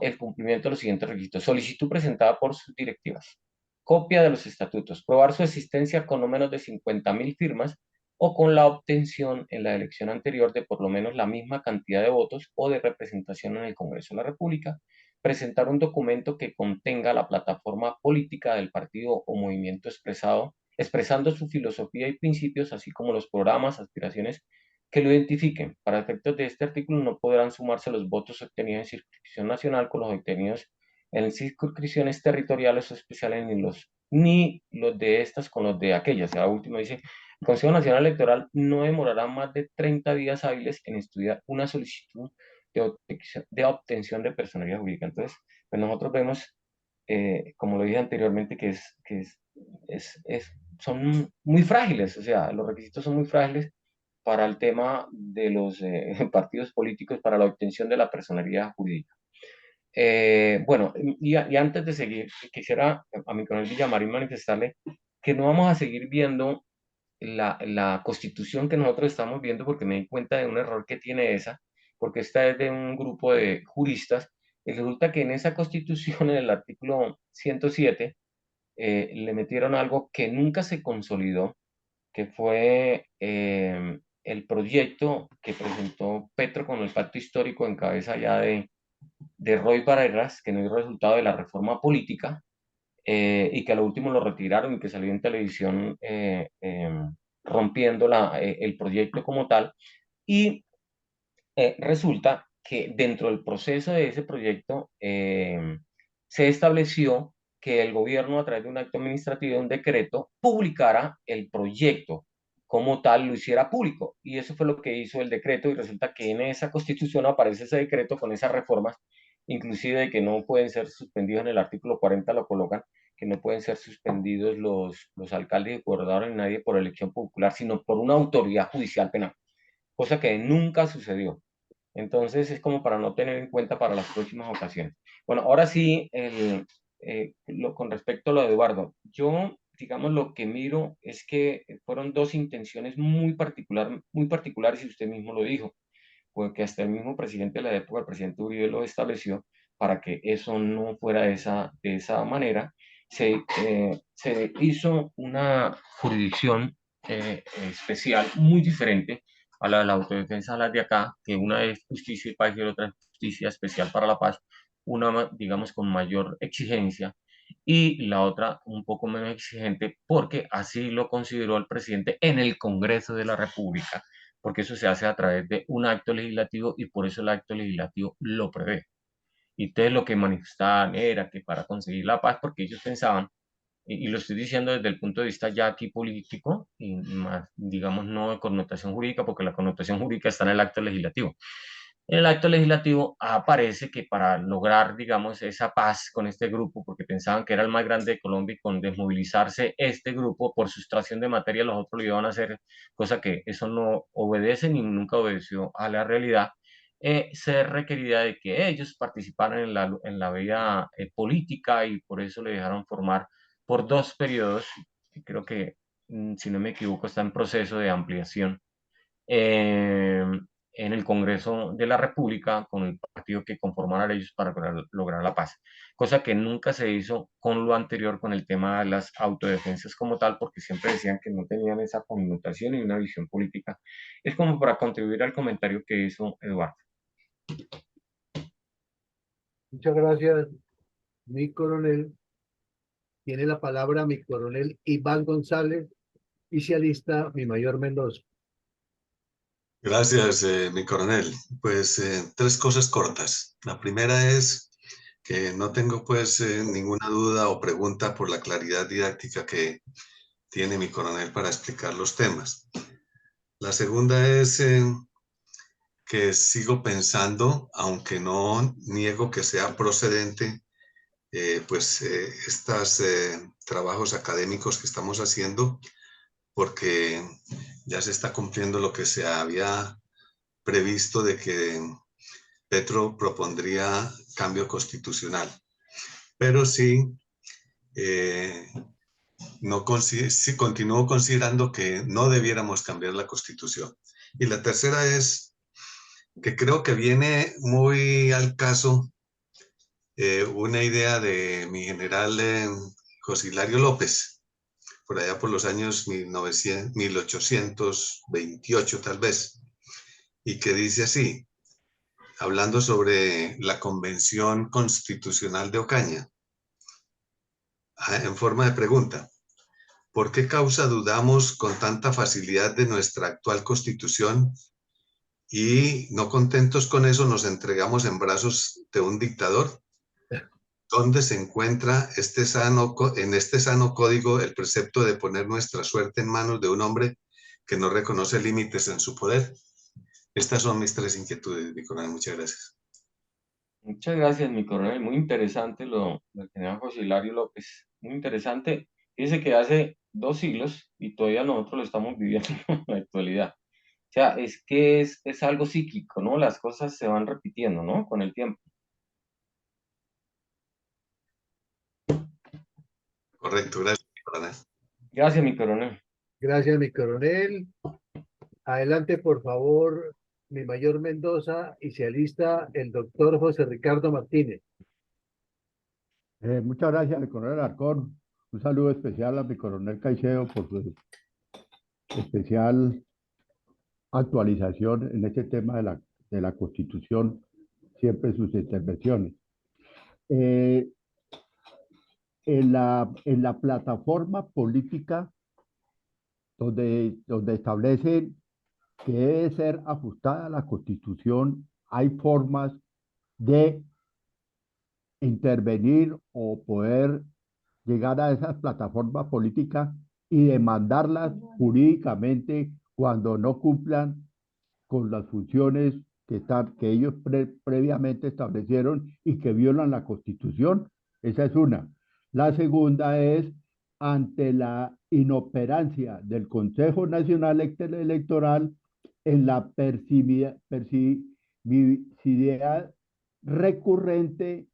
el cumplimiento de los siguientes requisitos. Solicitud presentada por sus directivas. Copia de los estatutos. Probar su existencia con no menos de 50.000 firmas o con la obtención en la elección anterior de por lo menos la misma cantidad de votos o de representación en el Congreso de la República. Presentar un documento que contenga la plataforma política del partido o movimiento expresando su filosofía y principios, así como los programas, aspiraciones que lo identifiquen. Para efectos de este artículo no podrán sumarse los votos obtenidos en circunscripción nacional con los obtenidos en circunscripciones territoriales o especiales, ni los de estas con los de aquellas. La última dice, el Consejo Nacional Electoral no demorará más de 30 días hábiles en estudiar una solicitud de obtención de personería jurídica. Entonces, pues nosotros vemos, como lo dije anteriormente, son muy frágiles, o sea, los requisitos son muy frágiles para el tema de los partidos políticos para la obtención de la personería jurídica. Bueno, y antes de seguir, quisiera a mi coronel Villamarín manifestarle que no vamos a seguir viendo la constitución que nosotros estamos viendo porque me di cuenta de un error que tiene esa, porque esta es de un grupo de juristas, y resulta que en esa constitución, en el artículo 107, le metieron algo que nunca se consolidó, que fue el proyecto que presentó Petro con el pacto histórico en cabeza ya de Roy Barreras, que no es resultado de la reforma política, y que a lo último lo retiraron y que salió en televisión rompiendo el proyecto como tal. Y resulta que dentro del proceso de ese proyecto se estableció que el gobierno, a través de un acto administrativo, un decreto, publicara el proyecto como tal, lo hiciera público. Y eso fue lo que hizo el decreto, y resulta que en esa constitución aparece ese decreto con esas reformas, inclusive de que no pueden ser suspendidos. En el artículo 40 lo colocan, que no pueden ser suspendidos los alcaldes y gobernadores ni nadie por elección popular, sino por una autoridad judicial penal, cosa que nunca sucedió. Entonces es como para no tener en cuenta para las próximas ocasiones. Bueno, ahora sí, con respecto a lo de Eduardo, yo, digamos, lo que miro es que fueron dos intenciones muy particulares, y usted mismo lo dijo, porque hasta el mismo presidente de la época, el presidente Uribe, lo estableció para que eso no fuera de esa manera. Se hizo una jurisdicción especial muy diferente a la de la autodefensa, a la de acá, que una es justicia y paz y otra es justicia especial para la paz, una, digamos, con mayor exigencia y la otra un poco menos exigente, porque así lo consideró el presidente en el Congreso de la República, porque eso se hace a través de un acto legislativo y por eso el acto legislativo lo prevé. Y entonces lo que manifestaban era que para conseguir la paz, porque ellos pensaban, y lo estoy diciendo desde el punto de vista ya aquí político, y más, digamos, no de connotación jurídica, porque la connotación jurídica está en el acto legislativo. En el acto legislativo aparece que para lograr, digamos, esa paz con este grupo, porque pensaban que era el más grande de Colombia y con desmovilizarse este grupo por sustracción de materia, los otros lo iban a hacer, cosa que eso no obedece ni nunca obedeció a la realidad. Se requería de que ellos participaran en la vida política, y por eso le dejaron formar por 2 periodos, que creo que, si no me equivoco, está en proceso de ampliación eh, en el Congreso de la República con el partido que conformara ellos para lograr la paz, cosa que nunca se hizo con lo anterior, con el tema de las autodefensas como tal, porque siempre decían que no tenían esa connotación y una visión política. Es como para contribuir al comentario que hizo Eduardo. Muchas gracias, mi coronel. Tiene la palabra mi coronel Iván González y se alista mi mayor Mendoza. Gracias, mi coronel. Pues tres cosas cortas. La primera es que no tengo pues ninguna duda o pregunta por la claridad didáctica que tiene mi coronel para explicar los temas. La segunda es que sigo pensando, aunque no niego que sea procedente, pues estos trabajos académicos que estamos haciendo, porque ya se está cumpliendo lo que se había previsto de que Petro propondría cambio constitucional. Pero sí, no sí, continúo considerando que no debiéramos cambiar la Constitución. Y la tercera es que creo que viene muy al caso una idea de mi general José Hilario López, por allá por los años 1828 tal vez, y que dice así, hablando sobre la Convención Constitucional de Ocaña, en forma de pregunta. ¿Por qué causa dudamos con tanta facilidad de nuestra actual Constitución y no contentos con eso nos entregamos en brazos de un dictador? ¿Dónde se encuentra en este sano código el precepto de poner nuestra suerte en manos de un hombre que no reconoce límites en su poder? Estas son mis tres inquietudes, mi coronel. Muchas gracias. Muchas gracias, mi coronel. Muy interesante lo del general José Hilario López. Muy interesante. Dice que hace 2 siglos y todavía nosotros lo estamos viviendo en la actualidad. O sea, es que es algo psíquico, ¿no? Las cosas se van repitiendo, ¿no? Con el tiempo. Correcto, gracias, mi coronel. Gracias, mi coronel. Gracias, mi coronel. Adelante, por favor, mi mayor Mendoza y se alista el doctor José Ricardo Martínez. Muchas gracias, mi coronel Alarcón. Un saludo especial a mi coronel Caicedo por su especial actualización en este tema de la Constitución, siempre sus intervenciones. Eh, en la plataforma política donde establecen que debe ser ajustada la Constitución, hay formas de intervenir o poder llegar a esas plataformas políticas y demandarlas jurídicamente cuando no cumplan con las funciones que ellos previamente establecieron y que violan la Constitución. Esa es una. La segunda es ante la inoperancia del Consejo Nacional Electoral en la persividad recurrente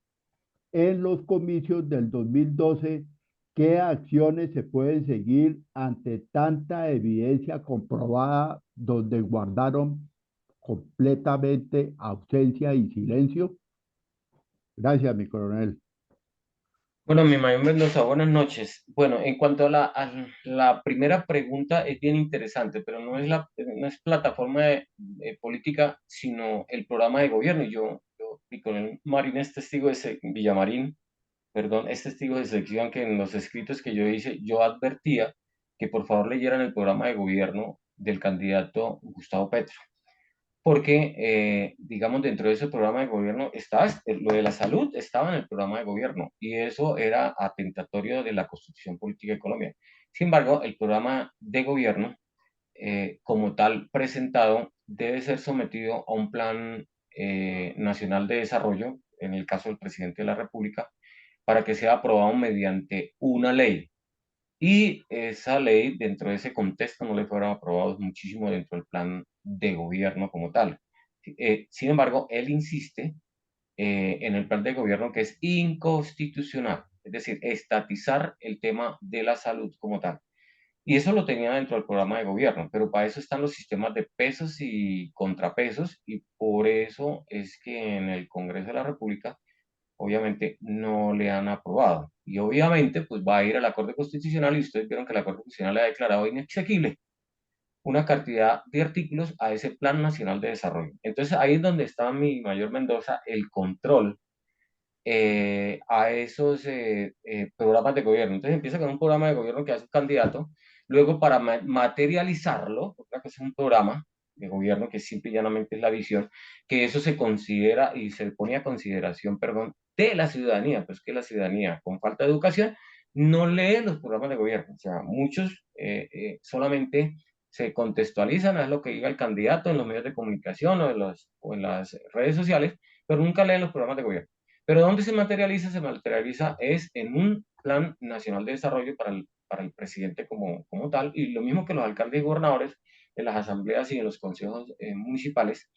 en los comicios del 2012, ¿qué acciones se pueden seguir ante tanta evidencia comprobada donde guardaron completamente ausencia y silencio? Gracias, mi coronel. Bueno, mi mayor Mendoza, buenas noches. Bueno, en cuanto a la primera pregunta, es bien interesante, pero no es plataforma política, sino el programa de gobierno. Y con el Marín es testigo de Villamarín, perdón, es testigo de selección que en los escritos que yo hice, yo advertía que por favor leyeran el programa de gobierno del candidato Gustavo Petro porque, digamos, dentro de ese programa de gobierno lo de la salud estaba en el programa de gobierno y eso era atentatorio de la Constitución Política de Colombia. Sin embargo, el programa de gobierno, como tal presentado, debe ser sometido a un plan nacional de desarrollo, en el caso del presidente de la República, para que sea aprobado mediante una ley. Y esa ley, dentro de ese contexto, no le fueron aprobados muchísimo dentro del plan de gobierno como tal. Sin embargo, él insiste en el plan de gobierno que es inconstitucional, es decir, estatizar el tema de la salud como tal. Y eso lo tenía dentro del programa de gobierno, pero para eso están los sistemas de pesos y contrapesos, y por eso es que en el Congreso de la República obviamente no le han aprobado. Y obviamente, pues va a ir a la Corte Constitucional y ustedes vieron que la Corte Constitucional le ha declarado inexequible una cantidad de artículos a ese Plan Nacional de Desarrollo. Entonces ahí es donde está mi mayor Mendoza, el control a esos programas de gobierno. Entonces empieza con un programa de gobierno que hace un candidato, luego para materializarlo, otra cosa es un programa, de gobierno, que simple y llanamente es la visión, que eso se considera y se pone a consideración, perdón, de la ciudadanía, pues que la ciudadanía con falta de educación no lee los programas de gobierno. O sea, muchos solamente se contextualizan a lo que diga el candidato en los medios de comunicación o en las redes sociales, pero nunca leen los programas de gobierno. Pero ¿dónde se materializa? Se materializa es en un plan nacional de desarrollo para el presidente como tal, y lo mismo que los alcaldes y gobernadores en las asambleas y en los consejos municipales.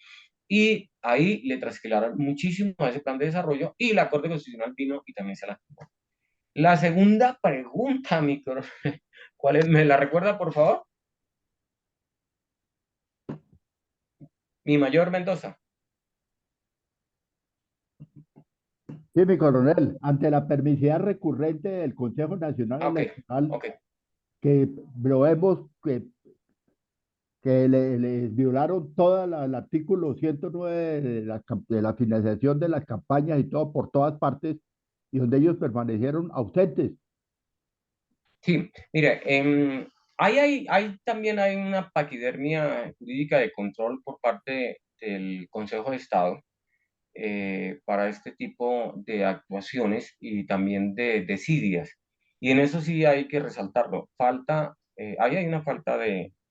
Y ahí le trasquilaron muchísimo a ese plan de desarrollo y la Corte Constitucional vino y también se la tomó. La segunda pregunta, mi coronel, ¿cuál es? ¿Me la recuerda, por favor? Mi mayor Mendoza. Sí, mi coronel, ante la permisividad recurrente del Consejo Nacional Ok, Electoral, ok. que lo vemos que les violaron todo el artículo 109 de la financiación de las campañas y todo por todas partes, y donde ellos permanecieron ausentes. Sí, mire, también hay una paquidermia jurídica de control por parte del Consejo de Estado para este tipo de actuaciones y también de desidias. Y en eso sí hay que resaltarlo. Ahí hay una falta de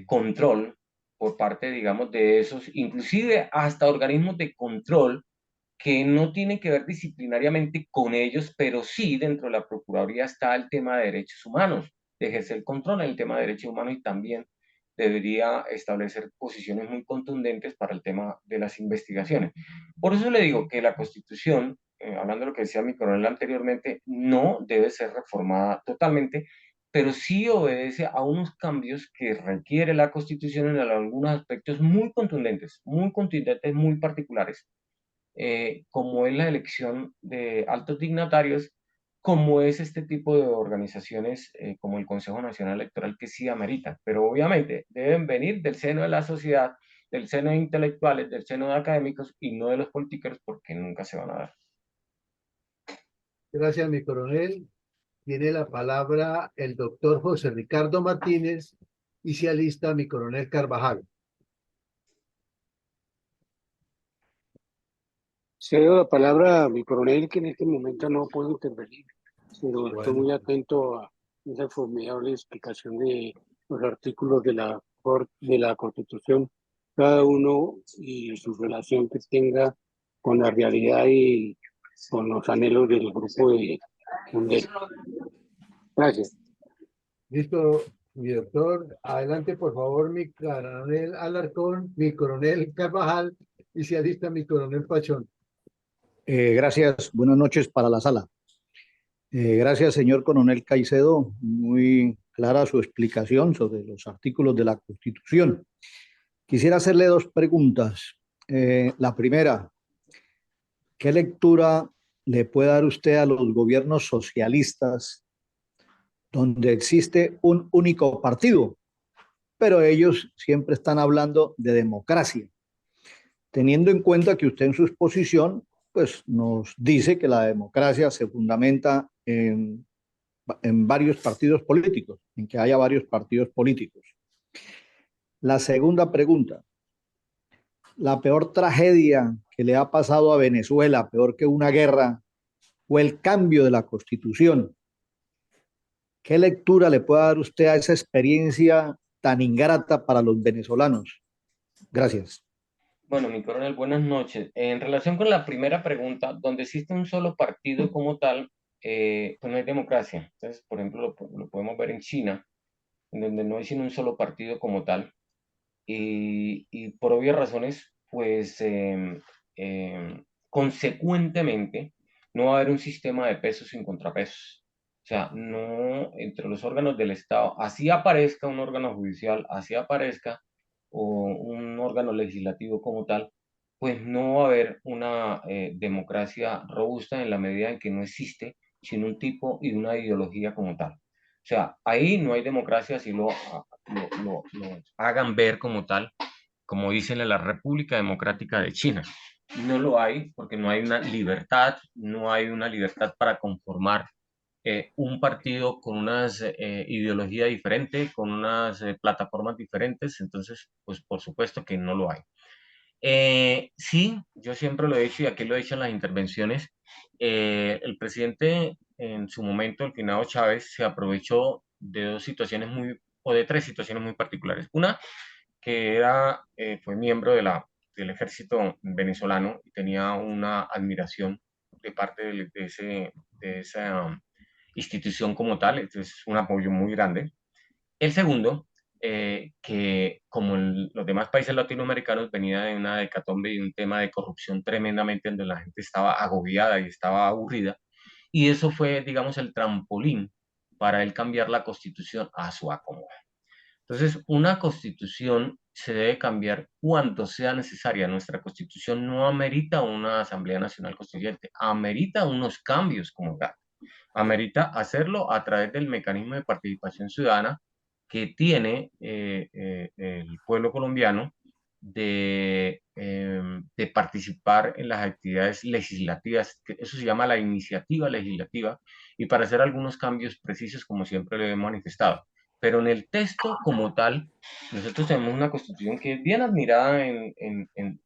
control por parte, digamos, de esos, inclusive hasta organismos de control que no tienen que ver disciplinariamente con ellos, pero sí dentro de la Procuraduría está el tema de derechos humanos, de ejercer el control en el tema de derechos humanos y también debería establecer posiciones muy contundentes para el tema de las investigaciones. Por eso le digo que la Constitución, hablando de lo que decía mi coronel anteriormente, no debe ser reformada totalmente, pero sí obedece a unos cambios que requiere la Constitución en algunos aspectos muy contundentes, muy particulares, como es la elección de altos dignatarios, como es este tipo de organizaciones como el Consejo Nacional Electoral, que sí ameritan, pero obviamente deben venir del seno de la sociedad, del seno de intelectuales, del seno de académicos y no de los políticos, porque nunca se van a dar. Gracias, mi coronel. Tiene la palabra el doctor José Ricardo Martínez y se alista mi coronel Carvajal. Cedo la palabra a mi coronel, que en este momento no puedo intervenir, pero estoy Bueno, muy atento a esa formidable explicación de los artículos de la Constitución, cada uno y su relación que tenga con la realidad y con los anhelos del grupo de UNDER. Gracias. listo, mi doctor. Adelante, por favor, mi coronel Alarcón, mi coronel Carvajal y se alista mi coronel Pachón. Gracias, buenas noches para la sala. Gracias, señor coronel Caicedo. Muy clara su explicación sobre los artículos de la Constitución. Quisiera hacerle dos preguntas. La primera, ¿qué lectura le puede dar usted a los gobiernos socialistas donde existe un único partido, pero ellos siempre están hablando de democracia, teniendo en cuenta que usted en su exposición pues nos dice que la democracia se fundamenta en varios partidos políticos, en que haya varios partidos políticos? La segunda pregunta, la peor tragedia que le ha pasado a Venezuela, peor que una guerra, fue el cambio de la Constitución. ¿Qué lectura le puede dar usted a esa experiencia tan ingrata para los venezolanos? Gracias. Bueno, mi coronel, buenas noches. En relación con la primera pregunta, donde existe un solo partido como tal, pues no hay democracia. Entonces, por ejemplo, lo podemos ver en China, en donde no hay sino un solo partido como tal. Y por obvias razones, pues consecuentemente no va a haber un sistema de pesos sin contrapesos. O sea, no entre los órganos del Estado, así aparezca un órgano judicial, así aparezca o un órgano legislativo como tal, pues no va a haber una democracia robusta en la medida en que no existe sino un tipo y una ideología como tal. O sea, ahí no hay democracia si lo hagan ver como tal, como dicen en la República Democrática de China. No lo hay porque no hay una libertad, no hay una libertad para conformar un partido con unas ideología diferente, con unas plataformas diferentes, entonces, pues por supuesto que no lo hay. Sí, yo siempre lo he dicho y aquí lo he dicho en las intervenciones, el presidente en su momento, el finado Chávez, se aprovechó de dos situaciones o de tres situaciones muy particulares. Una, que fue miembro del ejército venezolano y tenía una admiración de parte de esa institución como tal, entonces un apoyo muy grande. El segundo, que como los demás países latinoamericanos venía de una hecatombe y un tema de corrupción tremendamente donde la gente estaba agobiada y estaba aburrida, y eso fue, digamos, el trampolín para él cambiar la constitución a su acomodo. Entonces, una constitución se debe cambiar cuando sea necesaria. Nuestra constitución no amerita una Asamblea Nacional Constituyente, amerita unos cambios como tal. Amerita hacerlo a través del mecanismo de participación ciudadana que tiene el pueblo colombiano de participar en las actividades legislativas, que eso se llama la iniciativa legislativa, y para hacer algunos cambios precisos, como siempre lo he manifestado. Pero en el texto como tal, nosotros tenemos una constitución que es bien admirada en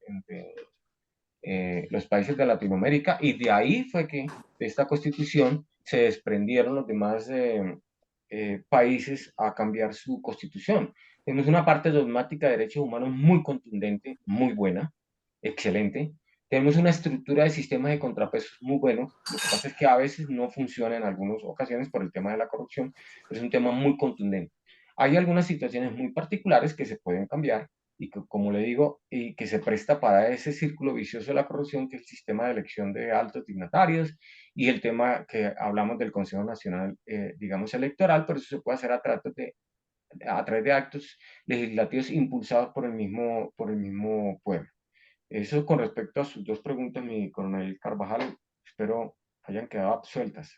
los países de Latinoamérica, y de ahí fue que de esta constitución se desprendieron los demás países a cambiar su constitución. Tenemos una parte dogmática de derechos humanos muy contundente, muy buena, excelente. Tenemos una estructura de sistemas de contrapesos muy buenos. Lo que pasa es que a veces no funciona en algunas ocasiones por el tema de la corrupción, pero es un tema muy contundente. Hay algunas situaciones muy particulares que se pueden cambiar y que, como le digo, y que se presta para ese círculo vicioso de la corrupción, que es el sistema de elección de altos dignatarios y el tema que hablamos del Consejo Nacional, digamos, electoral, pero eso se puede hacer a través de actos legislativos impulsados por el mismo pueblo. Eso con respecto a sus dos preguntas, mi coronel Carvajal, espero hayan quedado absueltas.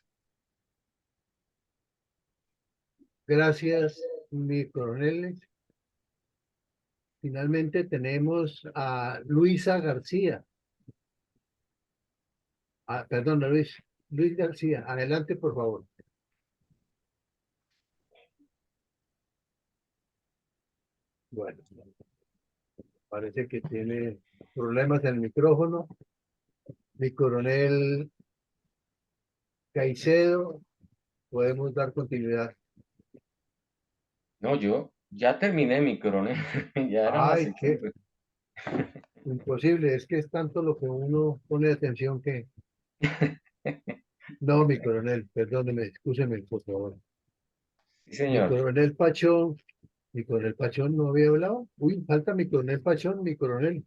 Gracias, mi coronel. Finalmente tenemos a Luisa García. Perdón, Luis García. Adelante, por favor. Bueno, parece que tiene problemas en el micrófono. Mi coronel Caicedo, podemos dar continuidad. No, yo ya terminé, mi coronel. Ya era la Ay, qué sección. imposible, es que es tanto lo que uno pone atención que... No, mi coronel, perdóneme, excúseme, por favor. Sí, señor. Mi coronel Pachón no había hablado. Uy, falta mi coronel Pachón, mi coronel.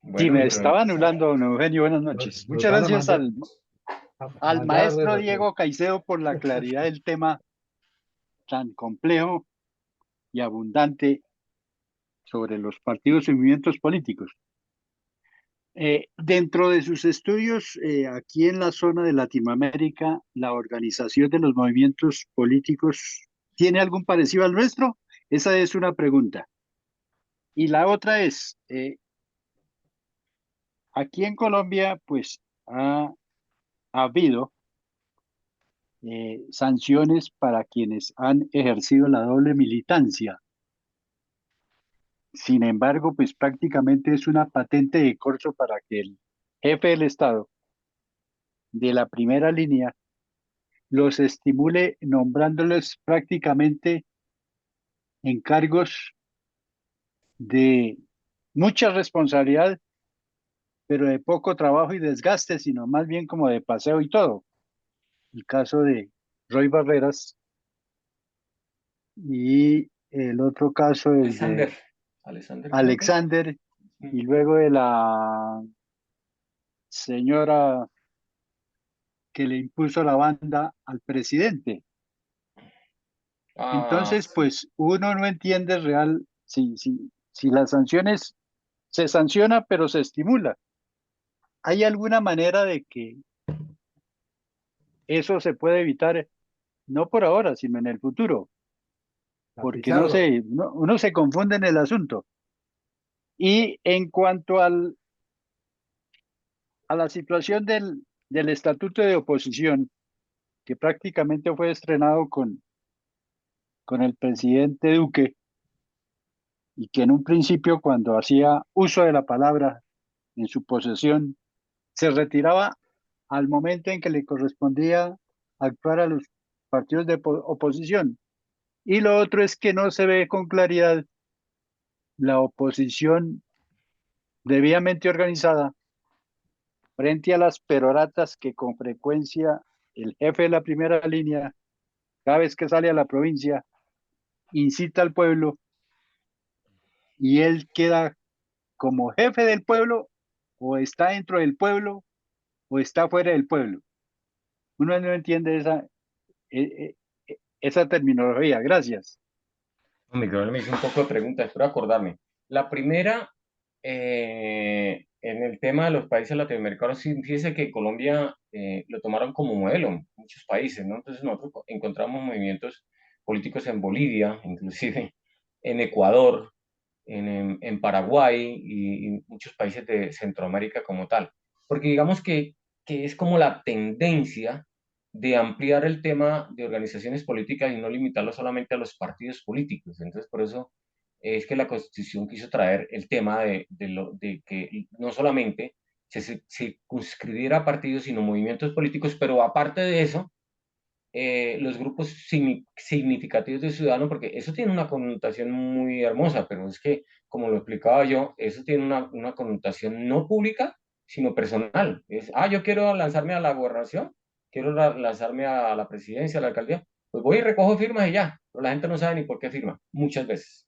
Sí, Bueno, me mi estaba coronel. anulando, don Eugenio. Buenas Nos, noches. nos Muchas van a gracias mandar, al mandar a maestro relator. Diego Caicedo por la claridad del tema tan complejo y abundante sobre los partidos y movimientos políticos. Dentro de sus estudios, aquí en la zona de Latinoamérica, ¿la organización de los movimientos políticos tiene algún parecido al nuestro? Esa es una pregunta. Y la otra es, aquí en Colombia, pues ha habido sanciones para quienes han ejercido la doble militancia. Sin embargo, pues prácticamente es una patente de corso para que el jefe del Estado de la primera línea los estimule nombrándoles prácticamente en cargos de mucha responsabilidad, pero de poco trabajo y desgaste, sino más bien como de paseo y todo. El caso de Roy Barreras y el otro caso es de Alexander y luego de la señora que le impuso la banda al presidente. Entonces, pues uno no entiende si las sanciones se sanciona, pero se estimula. ¿Hay alguna manera de que eso se puede evitar, no por ahora, sino en el futuro? Porque no Pizarro. sé, uno se confunde en el asunto. Y en cuanto a la situación del estatuto de oposición, que prácticamente fue estrenado con el presidente Duque y que en un principio cuando hacía uso de la palabra en su posesión, se retiraba al momento en que le correspondía actuar a los partidos de oposición. Y lo otro es que no se ve con claridad la oposición debidamente organizada frente a las peroratas que con frecuencia el jefe de la primera línea, cada vez que sale a la provincia, incita al pueblo y él queda como jefe del pueblo o está dentro del pueblo o está fuera del pueblo. Uno no entiende esa terminología. Gracias. Miguel me hizo un poco de preguntas, espero acordarme. La primera, en el tema de los países latinoamericanos, sí, fíjese que Colombia lo tomaron como modelo en muchos países, ¿no? Entonces nosotros encontramos movimientos políticos en Bolivia, inclusive en Ecuador, en Paraguay y muchos países de Centroamérica como tal. Porque digamos que es como la tendencia de ampliar el tema de organizaciones políticas y no limitarlo solamente a los partidos políticos. Entonces, por eso es que la Constitución quiso traer el tema de que no solamente se circunscribiera a partidos, sino movimientos políticos, pero aparte de eso, los grupos significativos de ciudadanos, porque eso tiene una connotación muy hermosa, pero es que, como lo explicaba yo, eso tiene una connotación no pública, sino personal. Es, yo quiero lanzarme a la gobernación, quiero lanzarme a la presidencia, a la alcaldía, pues voy y recojo firmas y ya, pero la gente no sabe ni por qué firma, muchas veces.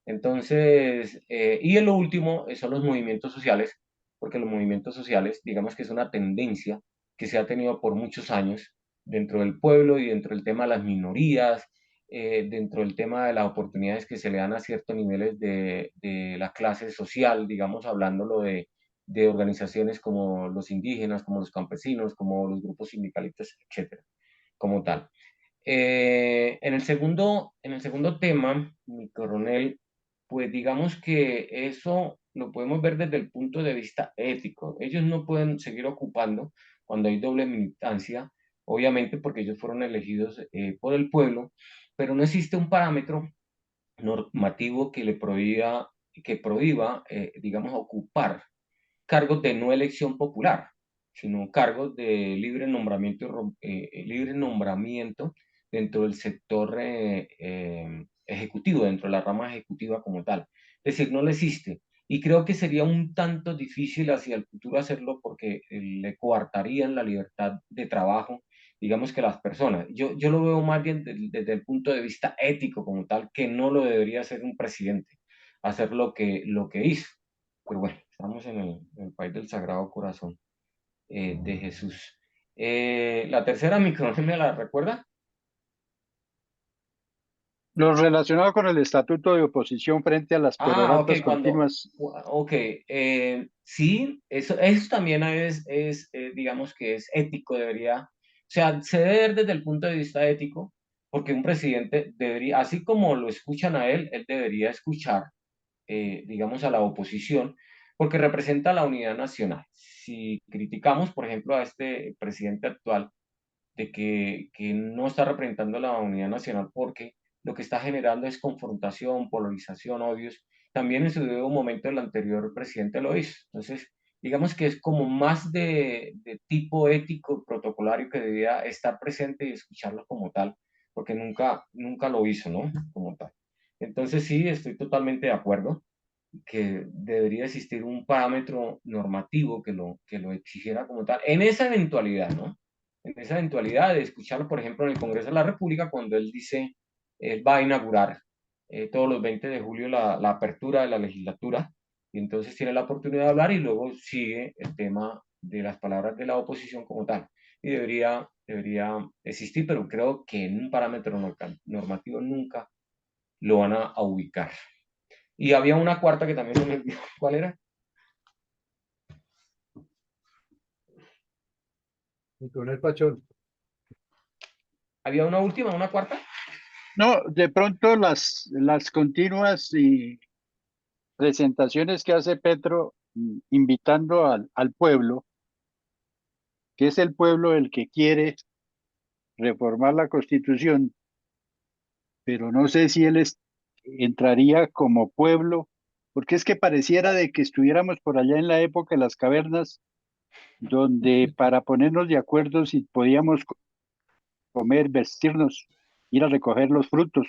Entonces, y en lo último son los movimientos sociales, porque los movimientos sociales, digamos que es una tendencia que se ha tenido por muchos años dentro del pueblo y dentro del tema de las minorías, dentro del tema de las oportunidades que se le dan a ciertos niveles de la clase social, digamos, hablándolo de organizaciones como los indígenas, como los campesinos, como los grupos sindicalistas, etcétera, como tal. En el segundo tema, mi coronel, pues digamos que eso lo podemos ver desde el punto de vista ético. Ellos no pueden seguir ocupando cuando hay doble militancia, obviamente porque ellos fueron elegidos por el pueblo, pero no existe un parámetro normativo que prohíba, digamos, ocupar cargos de no elección popular, sino cargos de libre nombramiento dentro del sector ejecutivo, dentro de la rama ejecutiva como tal. Es decir, no le existe. Y creo que sería un tanto difícil hacia el futuro hacerlo porque le coartarían la libertad de trabajo, digamos que las personas. Yo lo veo más bien desde el punto de vista ético como tal, que no lo debería hacer un presidente, hacer lo que hizo. Pero bueno, estamos en el país del Sagrado Corazón de Jesús. La tercera micronemia, ¿la recuerda? Lo relacionado con el estatuto de oposición frente a las Ok, peroratas continuas. ok, sí, eso también digamos que es ético, debería, o sea, se debe ver desde el punto de vista ético, porque un presidente debería, así como lo escuchan a él debería escuchar, digamos, a la oposición, porque representa la unidad nacional. Si criticamos, por ejemplo, a este presidente actual, de que no está representando la unidad nacional porque lo que está generando es confrontación, polarización, odios. También en su debido momento el anterior presidente lo hizo. Entonces, digamos que es como más de tipo ético, protocolario, que debía estar presente y escucharlo como tal, porque nunca lo hizo, ¿no? Como tal. Entonces, sí, estoy totalmente de acuerdo que debería existir un parámetro normativo que lo exigiera como tal, en esa eventualidad, ¿no? En esa eventualidad de escucharlo, por ejemplo, en el Congreso de la República, cuando él dice, él va a inaugurar todos los 20 de julio la apertura de la legislatura, y entonces tiene la oportunidad de hablar y luego sigue el tema de las palabras de la oposición como tal. Y debería existir, pero creo que en un parámetro normativo nunca lo van a ubicar. Y había una cuarta que también no me olvidó. ¿Cuál era? Mi coronel Pachón. ¿Había una última, una cuarta? No, de pronto las continuas y presentaciones que hace Petro invitando al pueblo, que es el pueblo el que quiere reformar la Constitución, pero no sé si él entraría como pueblo, porque es que pareciera de que estuviéramos por allá en la época de las cavernas, donde para ponernos de acuerdo si podíamos comer, vestirnos, ir a recoger los frutos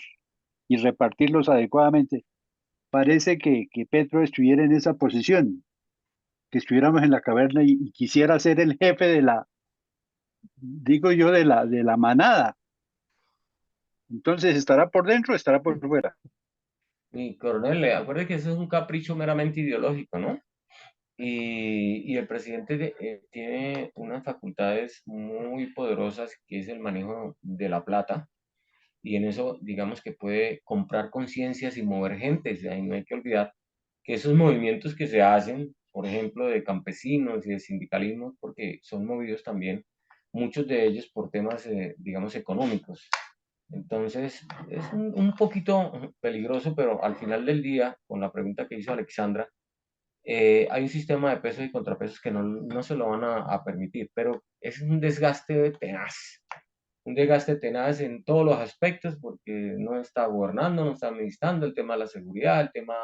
y repartirlos adecuadamente. Parece que Petro estuviera en esa posición, que estuviéramos en la caverna y quisiera ser el jefe de la, digo yo, de la manada. Entonces, ¿estará por dentro o estará por fuera? Mi coronel, acuerde que eso es un capricho meramente ideológico, ¿no? Y el presidente tiene unas facultades muy poderosas, que es el manejo de la plata, y en eso, digamos que puede comprar conciencias y mover gentes. Ahí no hay que olvidar que esos movimientos que se hacen, por ejemplo, de campesinos y de sindicalismo, porque son movidos también, muchos de ellos por temas, digamos, económicos. Entonces, es un poquito peligroso, pero al final del día, con la pregunta que hizo Alexandra, hay un sistema de pesos y contrapesos que no se lo van a permitir, pero es un desgaste tenaz en todos los aspectos, porque no está gobernando, no está administrando el tema de la seguridad, el tema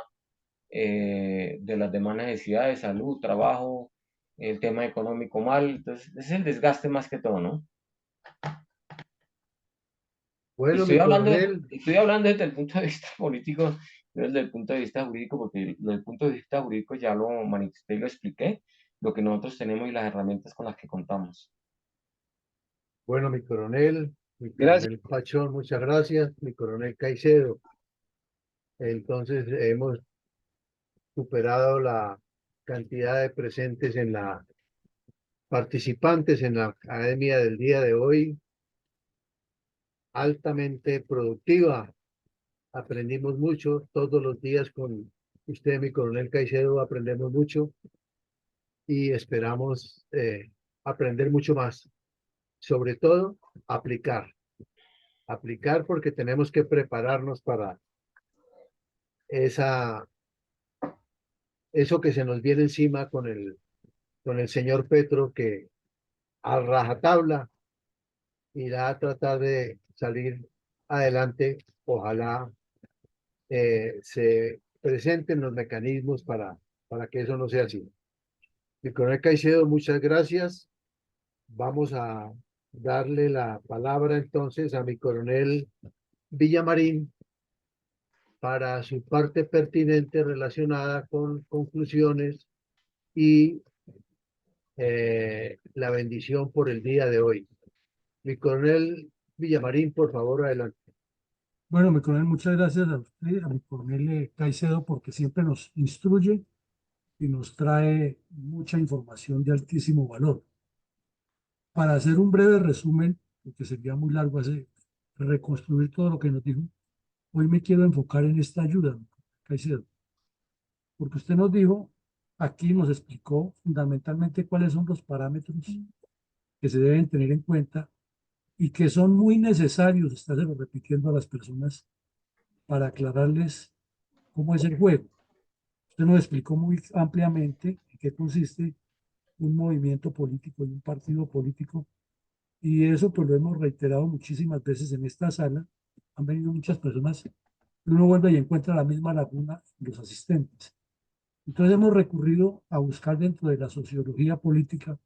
de las demás necesidades, salud, trabajo, el tema económico mal, entonces es el desgaste más que todo, ¿no? Bueno, mi coronel, Estoy hablando desde el punto de vista político, no desde el punto de vista jurídico, porque desde el punto de vista jurídico ya lo manifesté y lo expliqué, lo que nosotros tenemos y las herramientas con las que contamos. bueno, mi Gracias. coronel Pachón, muchas gracias, mi coronel Caicedo. Entonces hemos superado la cantidad de presentes en la participantes en la academia del día de hoy, altamente productiva. Aprendimos mucho todos los días con usted, mi coronel Caicedo, aprendemos mucho y esperamos aprender mucho más. Sobre todo, aplicar. Aplicar porque tenemos que prepararnos para eso que se nos viene encima con el señor Petro, que a rajatabla irá a tratar de salir adelante. Ojalá se presenten los mecanismos para que eso no sea así. Mi coronel Caicedo, muchas gracias. Vamos a darle la palabra entonces a mi coronel Villamarín para su parte pertinente relacionada con conclusiones y la bendición por el día de hoy. Mi coronel Villamarín, por favor, adelante. Bueno, mi coronel, muchas gracias a usted, a mi coronel Caicedo, porque siempre nos instruye y nos trae mucha información de altísimo valor. Para hacer un breve resumen, porque sería muy largo reconstruir todo lo que nos dijo, hoy me quiero enfocar en esta ayuda, Caicedo, porque usted nos dijo, aquí nos explicó fundamentalmente cuáles son los parámetros que se deben tener en cuenta y que son muy necesarios, estárselo repitiendo a las personas para aclararles cómo es el juego. Usted nos explicó muy ampliamente en qué consiste un movimiento político y un partido político, y eso pues lo hemos reiterado muchísimas veces en esta sala. Han venido muchas personas, uno vuelve y encuentra la misma laguna en los asistentes. Entonces hemos recurrido a buscar dentro de la sociología política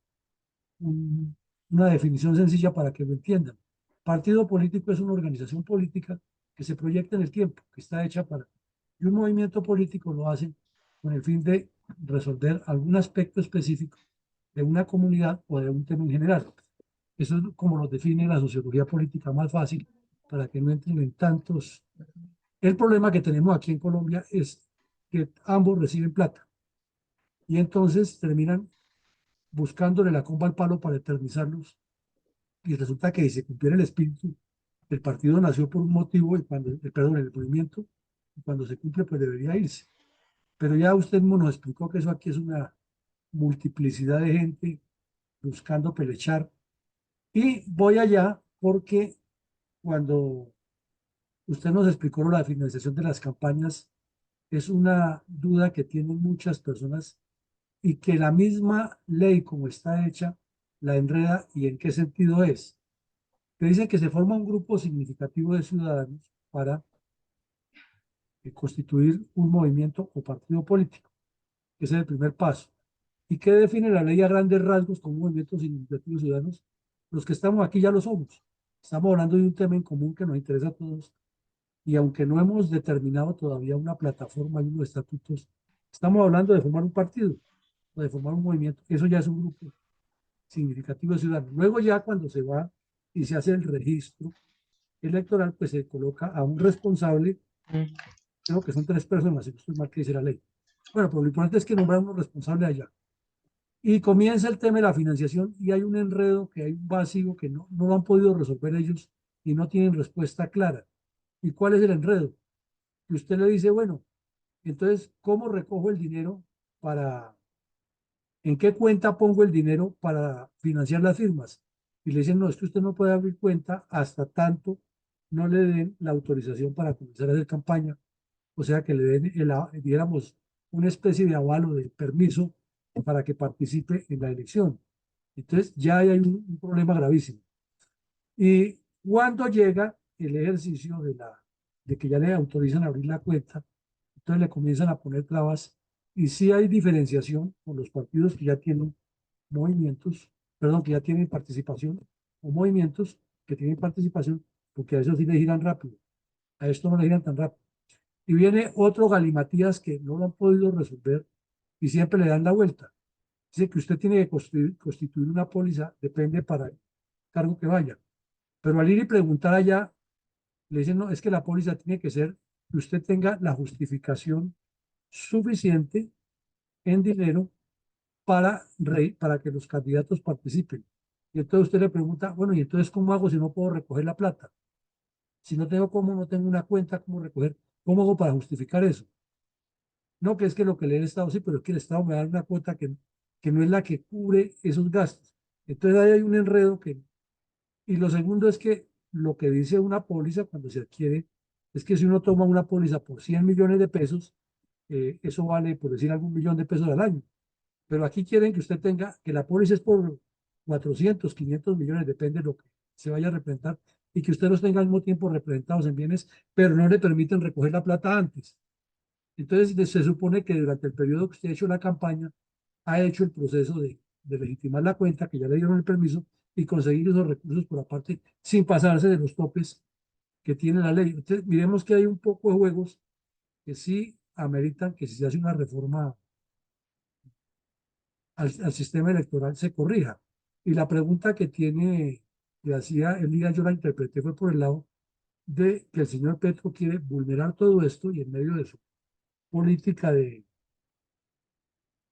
una definición sencilla para que lo entiendan. Partido político es una organización política que se proyecta en el tiempo, que está hecha para... Y un movimiento político lo hace con el fin de resolver algún aspecto específico de una comunidad o de un tema en general. Eso es como lo define la sociología política más fácil para que no entren en tantos... El problema que tenemos aquí en Colombia es que ambos reciben plata y entonces terminan buscándole la comba al palo para eternizarlos, y resulta que si se cumpliera el espíritu, el partido nació por un motivo y perdón, el movimiento, y cuando se cumple pues debería irse. Pero ya usted nos explicó que eso aquí es una multiplicidad de gente buscando pelechar, y voy allá porque cuando usted nos explicó la financiación de las campañas, es una duda que tienen muchas personas y que la misma ley como está hecha la enreda. ¿Y en qué sentido es? que dice que se forma un grupo significativo de ciudadanos para constituir un movimiento o partido político. Ese es el primer paso. ¿Y qué define la ley a grandes rasgos como movimientos significativos ciudadanos? Los que estamos aquí ya lo somos. Estamos hablando de un tema en común que nos interesa a todos. Y aunque no hemos determinado todavía una plataforma y unos estatutos, estamos hablando de formar un partido o de formar un movimiento. Eso ya es un grupo significativo de ciudadanos. Luego ya cuando se va y se hace el registro electoral, pues se coloca a un responsable, creo que son 3 personas, si no estoy mal que dice la ley. Bueno, pero lo importante es que nombrar unos responsables allá. Y comienza el tema de la financiación y hay un enredo, que hay un vacío que no lo han podido resolver ellos y no tienen respuesta clara. ¿Y cuál es el enredo? Que usted le dice, bueno, entonces, ¿cómo recojo el dinero para, en qué cuenta pongo el dinero para financiar las firmas? Y le dicen, no, es que usted no puede abrir cuenta hasta tanto no le den la autorización para comenzar a hacer campaña. O sea, que le den, diéramos, una especie de aval o de permiso para que participe en la elección. Entonces, ya hay un problema gravísimo. Y cuando llega el ejercicio de que ya le autorizan a abrir la cuenta, entonces le comienzan a poner trabas y sí hay diferenciación con los partidos que ya tienen movimientos, perdón, que ya tienen participación o movimientos que tienen participación, porque a eso sí le giran rápido, a esto no le giran tan rápido. Y viene otro galimatías que no lo han podido resolver y siempre le dan la vuelta. Dice que usted tiene que constituir una póliza, depende para el cargo que vaya. Pero al ir y preguntar allá, le dicen, no, es que la póliza tiene que ser que usted tenga la justificación suficiente en dinero para que los candidatos participen. Y entonces usted le pregunta, bueno, ¿y entonces cómo hago si no puedo recoger la plata? Si no tengo cómo, no tengo una cuenta, ¿cómo recoger? ¿Cómo hago para justificar eso? No, que es que lo que le da el Estado, sí, pero es que el Estado me da una cuota que no es la que cubre esos gastos. Entonces ahí hay un enredo que... Y lo segundo es que lo que dice una póliza cuando se adquiere es que si uno toma una póliza por 100 millones de pesos, eso vale, por decir, algún millón de pesos al año. Pero aquí quieren que usted tenga, que la póliza es por 400, 500 millones, depende de lo que se vaya a representar, y que usted los tenga al mismo tiempo representados en bienes, pero no le permiten recoger la plata antes. Entonces se supone que durante el periodo que usted ha hecho la campaña, ha hecho el proceso de legitimar la cuenta, que ya le dieron el permiso, y conseguir esos recursos por aparte, sin pasarse de los topes que tiene la ley. Entonces, miremos que hay un poco de juegos que sí ameritan que si se hace una reforma al sistema electoral se corrija. Y la pregunta que hacía Elías, yo la interpreté, fue por el lado de que el señor Petro quiere vulnerar todo esto y en medio de su política de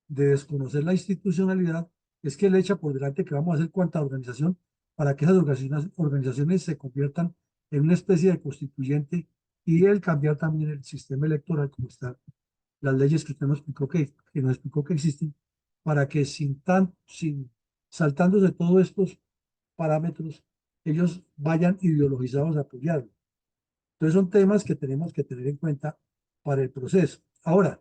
desconocer la institucionalidad, es que él echa por delante que vamos a hacer cuanta organización para que esas organizaciones se conviertan en una especie de constituyente y él cambiar también el sistema electoral como están las leyes que usted nos explicó que nos explicó que existen, para que sin saltándose todos estos parámetros, ellos vayan ideologizados a apoyarlo. Entonces son temas que tenemos que tener en cuenta para el proceso. Ahora,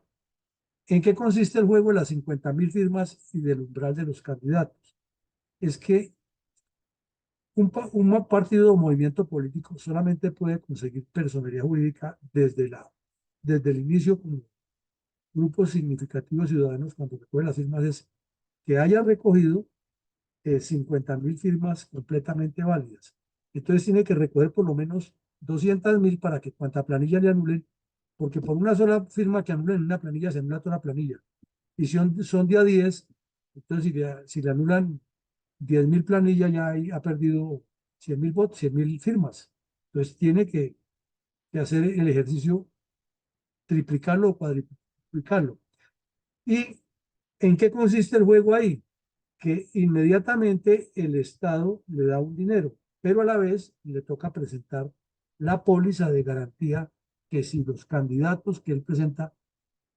¿en qué consiste el juego de las 50.000 firmas y del umbral de los candidatos? Es que un partido o movimiento político solamente puede conseguir personería jurídica desde el inicio como grupos significativos ciudadanos cuando recoge las firmas es que haya recogido 50.000 firmas completamente válidas. Entonces tiene que recoger por lo menos 200.000 para que cuanta planilla le anulen, porque por una sola firma que anulen en una planilla se anula toda la planilla. Y son día 10, entonces si le anulan 10.000 planillas ya ahí ha perdido 100.000 votos, 100.000 firmas. Entonces tiene que hacer el ejercicio, triplicarlo o cuadriplicarlo. ¿Y en qué consiste el juego ahí? Que inmediatamente el Estado le da un dinero, pero a la vez le toca presentar la póliza de garantía que si los candidatos que él presenta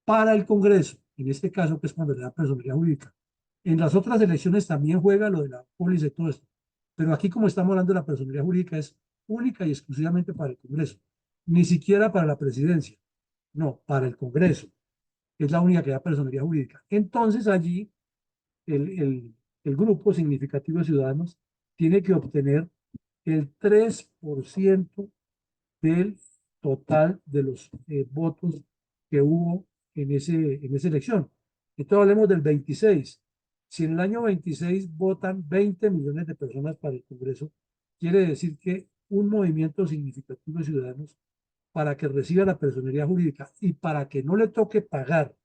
para el Congreso, en este caso que es cuando le da personalidad jurídica, en las otras elecciones también juega lo de la póliza y todo esto, pero aquí como estamos hablando de la personalidad jurídica es única y exclusivamente para el Congreso, ni siquiera para la presidencia, no, para el Congreso, es la única que da personalidad jurídica. Entonces allí el, el, el grupo significativo de ciudadanos tiene que obtener el 3% del total de los votos que hubo en esa elección. Entonces hablemos del 26. Si en el año 26 votan 20 millones de personas para el Congreso, quiere decir que un movimiento significativo de ciudadanos para que reciba la personería jurídica y para que no le toque pagar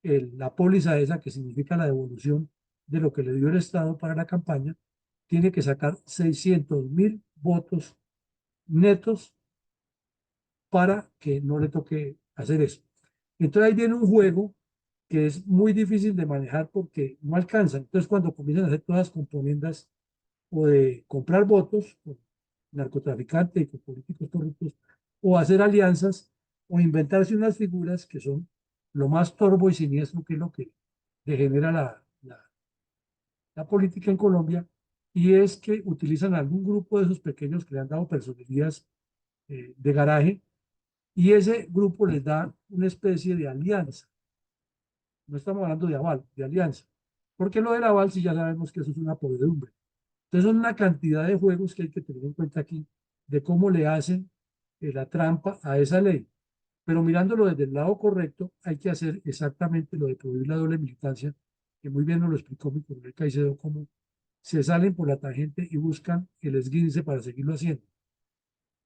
la póliza esa, que significa la devolución de lo que le dio el Estado para la campaña, tiene que sacar 600.000 votos netos para que no le toque hacer eso. Entonces ahí viene un juego que es muy difícil de manejar porque no alcanzan. Entonces cuando comienzan a hacer todas las componendas o de comprar votos con narcotraficantes y con políticos corruptos, o hacer alianzas, o inventarse unas figuras que son lo más torvo y siniestro que es lo que degenera la política en Colombia, y es que utilizan algún grupo de esos pequeños que le han dado personerías de garaje, y ese grupo les da una especie de alianza. No estamos hablando de aval, de alianza. Porque lo del aval sí ya sabemos que eso es una podredumbre. Entonces son una cantidad de juegos que hay que tener en cuenta aquí, de cómo le hacen la trampa a esa ley. Pero mirándolo desde el lado correcto, hay que hacer exactamente lo de prohibir la doble militancia, que muy bien nos lo explicó mi coronel Caicedo, cómo se salen por la tangente y buscan el esguince para seguirlo haciendo.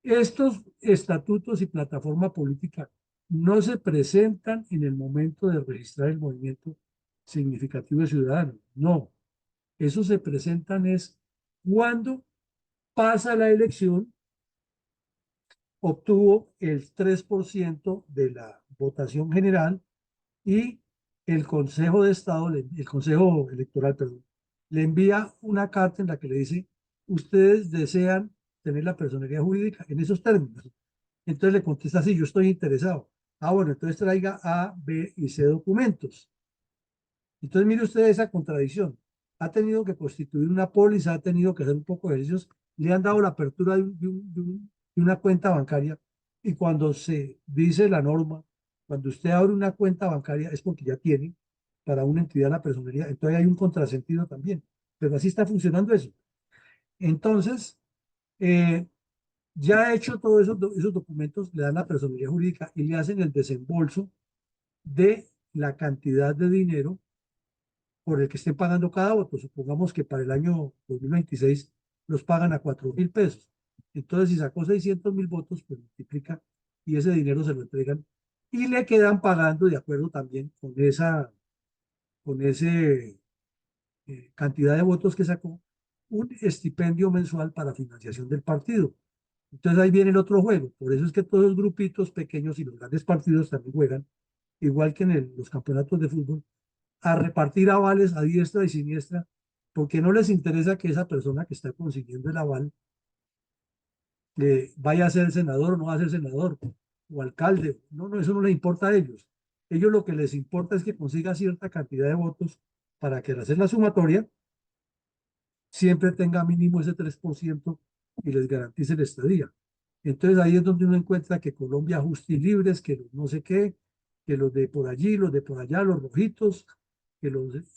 Estos estatutos y plataforma política no se presentan en el momento de registrar el movimiento significativo de ciudadanos, no. Eso se presentan es cuando pasa la elección, obtuvo el 3% de la votación general y el Consejo de Estado, el Consejo Electoral, perdón, le envía una carta en la que le dice, ustedes desean tener la personería jurídica en esos términos. Entonces le contesta, sí, yo estoy interesado. Ah, bueno, entonces traiga A, B y C documentos. Entonces mire usted esa contradicción. Ha tenido que constituir una póliza, ha tenido que hacer un poco de ejercicios, le han dado la apertura de una cuenta bancaria, y cuando se dice la norma, cuando usted abre una cuenta bancaria es porque ya tiene para una entidad la personería, entonces hay un contrasentido también, pero así está funcionando eso. Entonces, ya hecho todos esos documentos, le dan la personería jurídica y le hacen el desembolso de la cantidad de dinero por el que estén pagando cada voto. Supongamos que para el año 2026 los pagan a 4.000 pesos. Entonces, si sacó 600.000 votos, pues multiplica y ese dinero se lo entregan y le quedan pagando de acuerdo también con ese cantidad de votos que sacó, un estipendio mensual para financiación del partido. Entonces ahí viene el otro juego. Por eso es que todos los grupitos pequeños y los grandes partidos también juegan, igual que en los campeonatos de fútbol, a repartir avales a diestra y siniestra, porque no les interesa que esa persona que está consiguiendo el aval vaya a ser senador o no va a ser senador o alcalde. No, no, eso no les importa a ellos. Ellos lo que les importa es que consiga cierta cantidad de votos para que al hacer la sumatoria siempre tenga mínimo ese 3% y les garantice la estadía. Entonces ahí es donde uno encuentra que Colombia justa y libres, que los no sé qué, que los de por allí, los de por allá, los rojitos,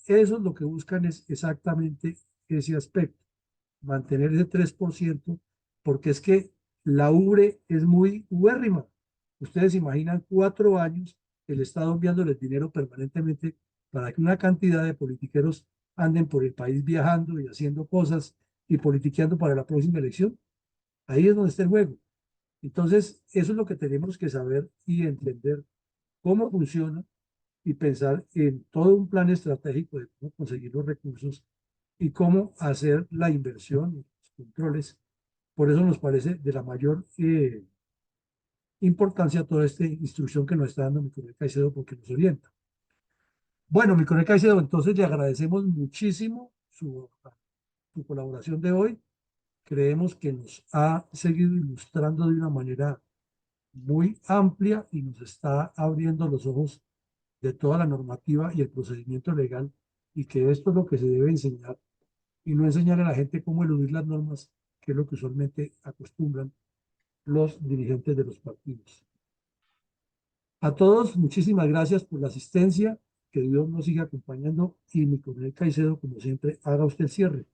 esos lo que buscan es exactamente ese aspecto, mantener ese 3%, porque es que la ubre es muy ubérrima. Ustedes imaginan 4 años el Estado enviándoles dinero permanentemente para que una cantidad de politiqueros anden por el país viajando y haciendo cosas y politiqueando para la próxima elección. Ahí es donde está el juego. Entonces, eso es lo que tenemos que saber y entender cómo funciona y pensar en todo un plan estratégico de cómo conseguir los recursos y cómo hacer la inversión y los controles. Por eso nos parece de la mayor importancia toda esta instrucción que nos está dando mi coronel Caicedo, porque nos orienta. Bueno, mi coronel Caicedo, entonces le agradecemos muchísimo su colaboración de hoy. Creemos que nos ha seguido ilustrando de una manera muy amplia y nos está abriendo los ojos de toda la normativa y el procedimiento legal, y que esto es lo que se debe enseñar y no enseñar a la gente cómo eludir las normas, que es lo que usualmente acostumbran los dirigentes de los partidos. A todos, muchísimas gracias por la asistencia, que Dios nos siga acompañando, y mi coronel Caicedo, como siempre, haga usted el cierre.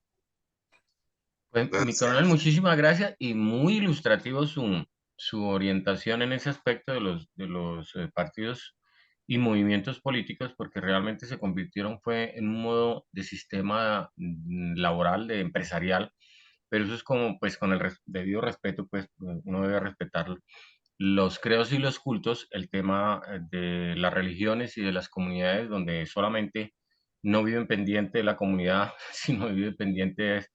Pues, mi coronel, muchísimas gracias y muy ilustrativo su orientación en ese aspecto de los partidos y movimientos políticos, porque realmente se convirtieron fue en un modo de sistema laboral, de empresarial, pero eso es como, pues, con el debido respeto, pues, uno debe respetarlo. Los credos y los cultos, el tema de las religiones y de las comunidades donde solamente no viven pendiente de la comunidad, sino viven pendientes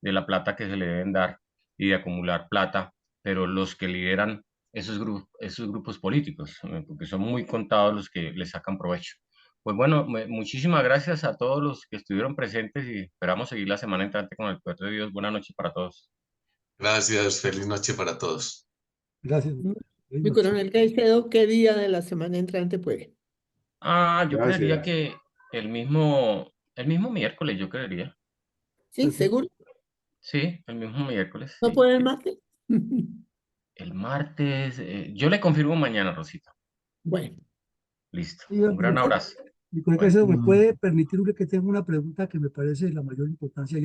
de la plata que se le deben dar y de acumular plata, pero los que lideran esos grupos políticos, porque son muy contados los que le sacan provecho. Pues bueno, muchísimas gracias a todos los que estuvieron presentes y esperamos seguir la semana entrante con el poder de Dios. Buenas noches para todos. Gracias, feliz noche para todos. Gracias. Mi coronel Caicedo, ¿qué día de la semana entrante puede? Yo creería Gracias. que el mismo miércoles, yo creería. ¿Sí, seguro? Sí, el mismo miércoles. ¿No Sí. puede el martes? El martes, yo le confirmo mañana, Rosita. Bueno. Listo. Sí, Un gran abrazo. mi coronel Bueno. Caicedo, ¿me puede permitir que tenga una pregunta que me parece de la mayor importancia?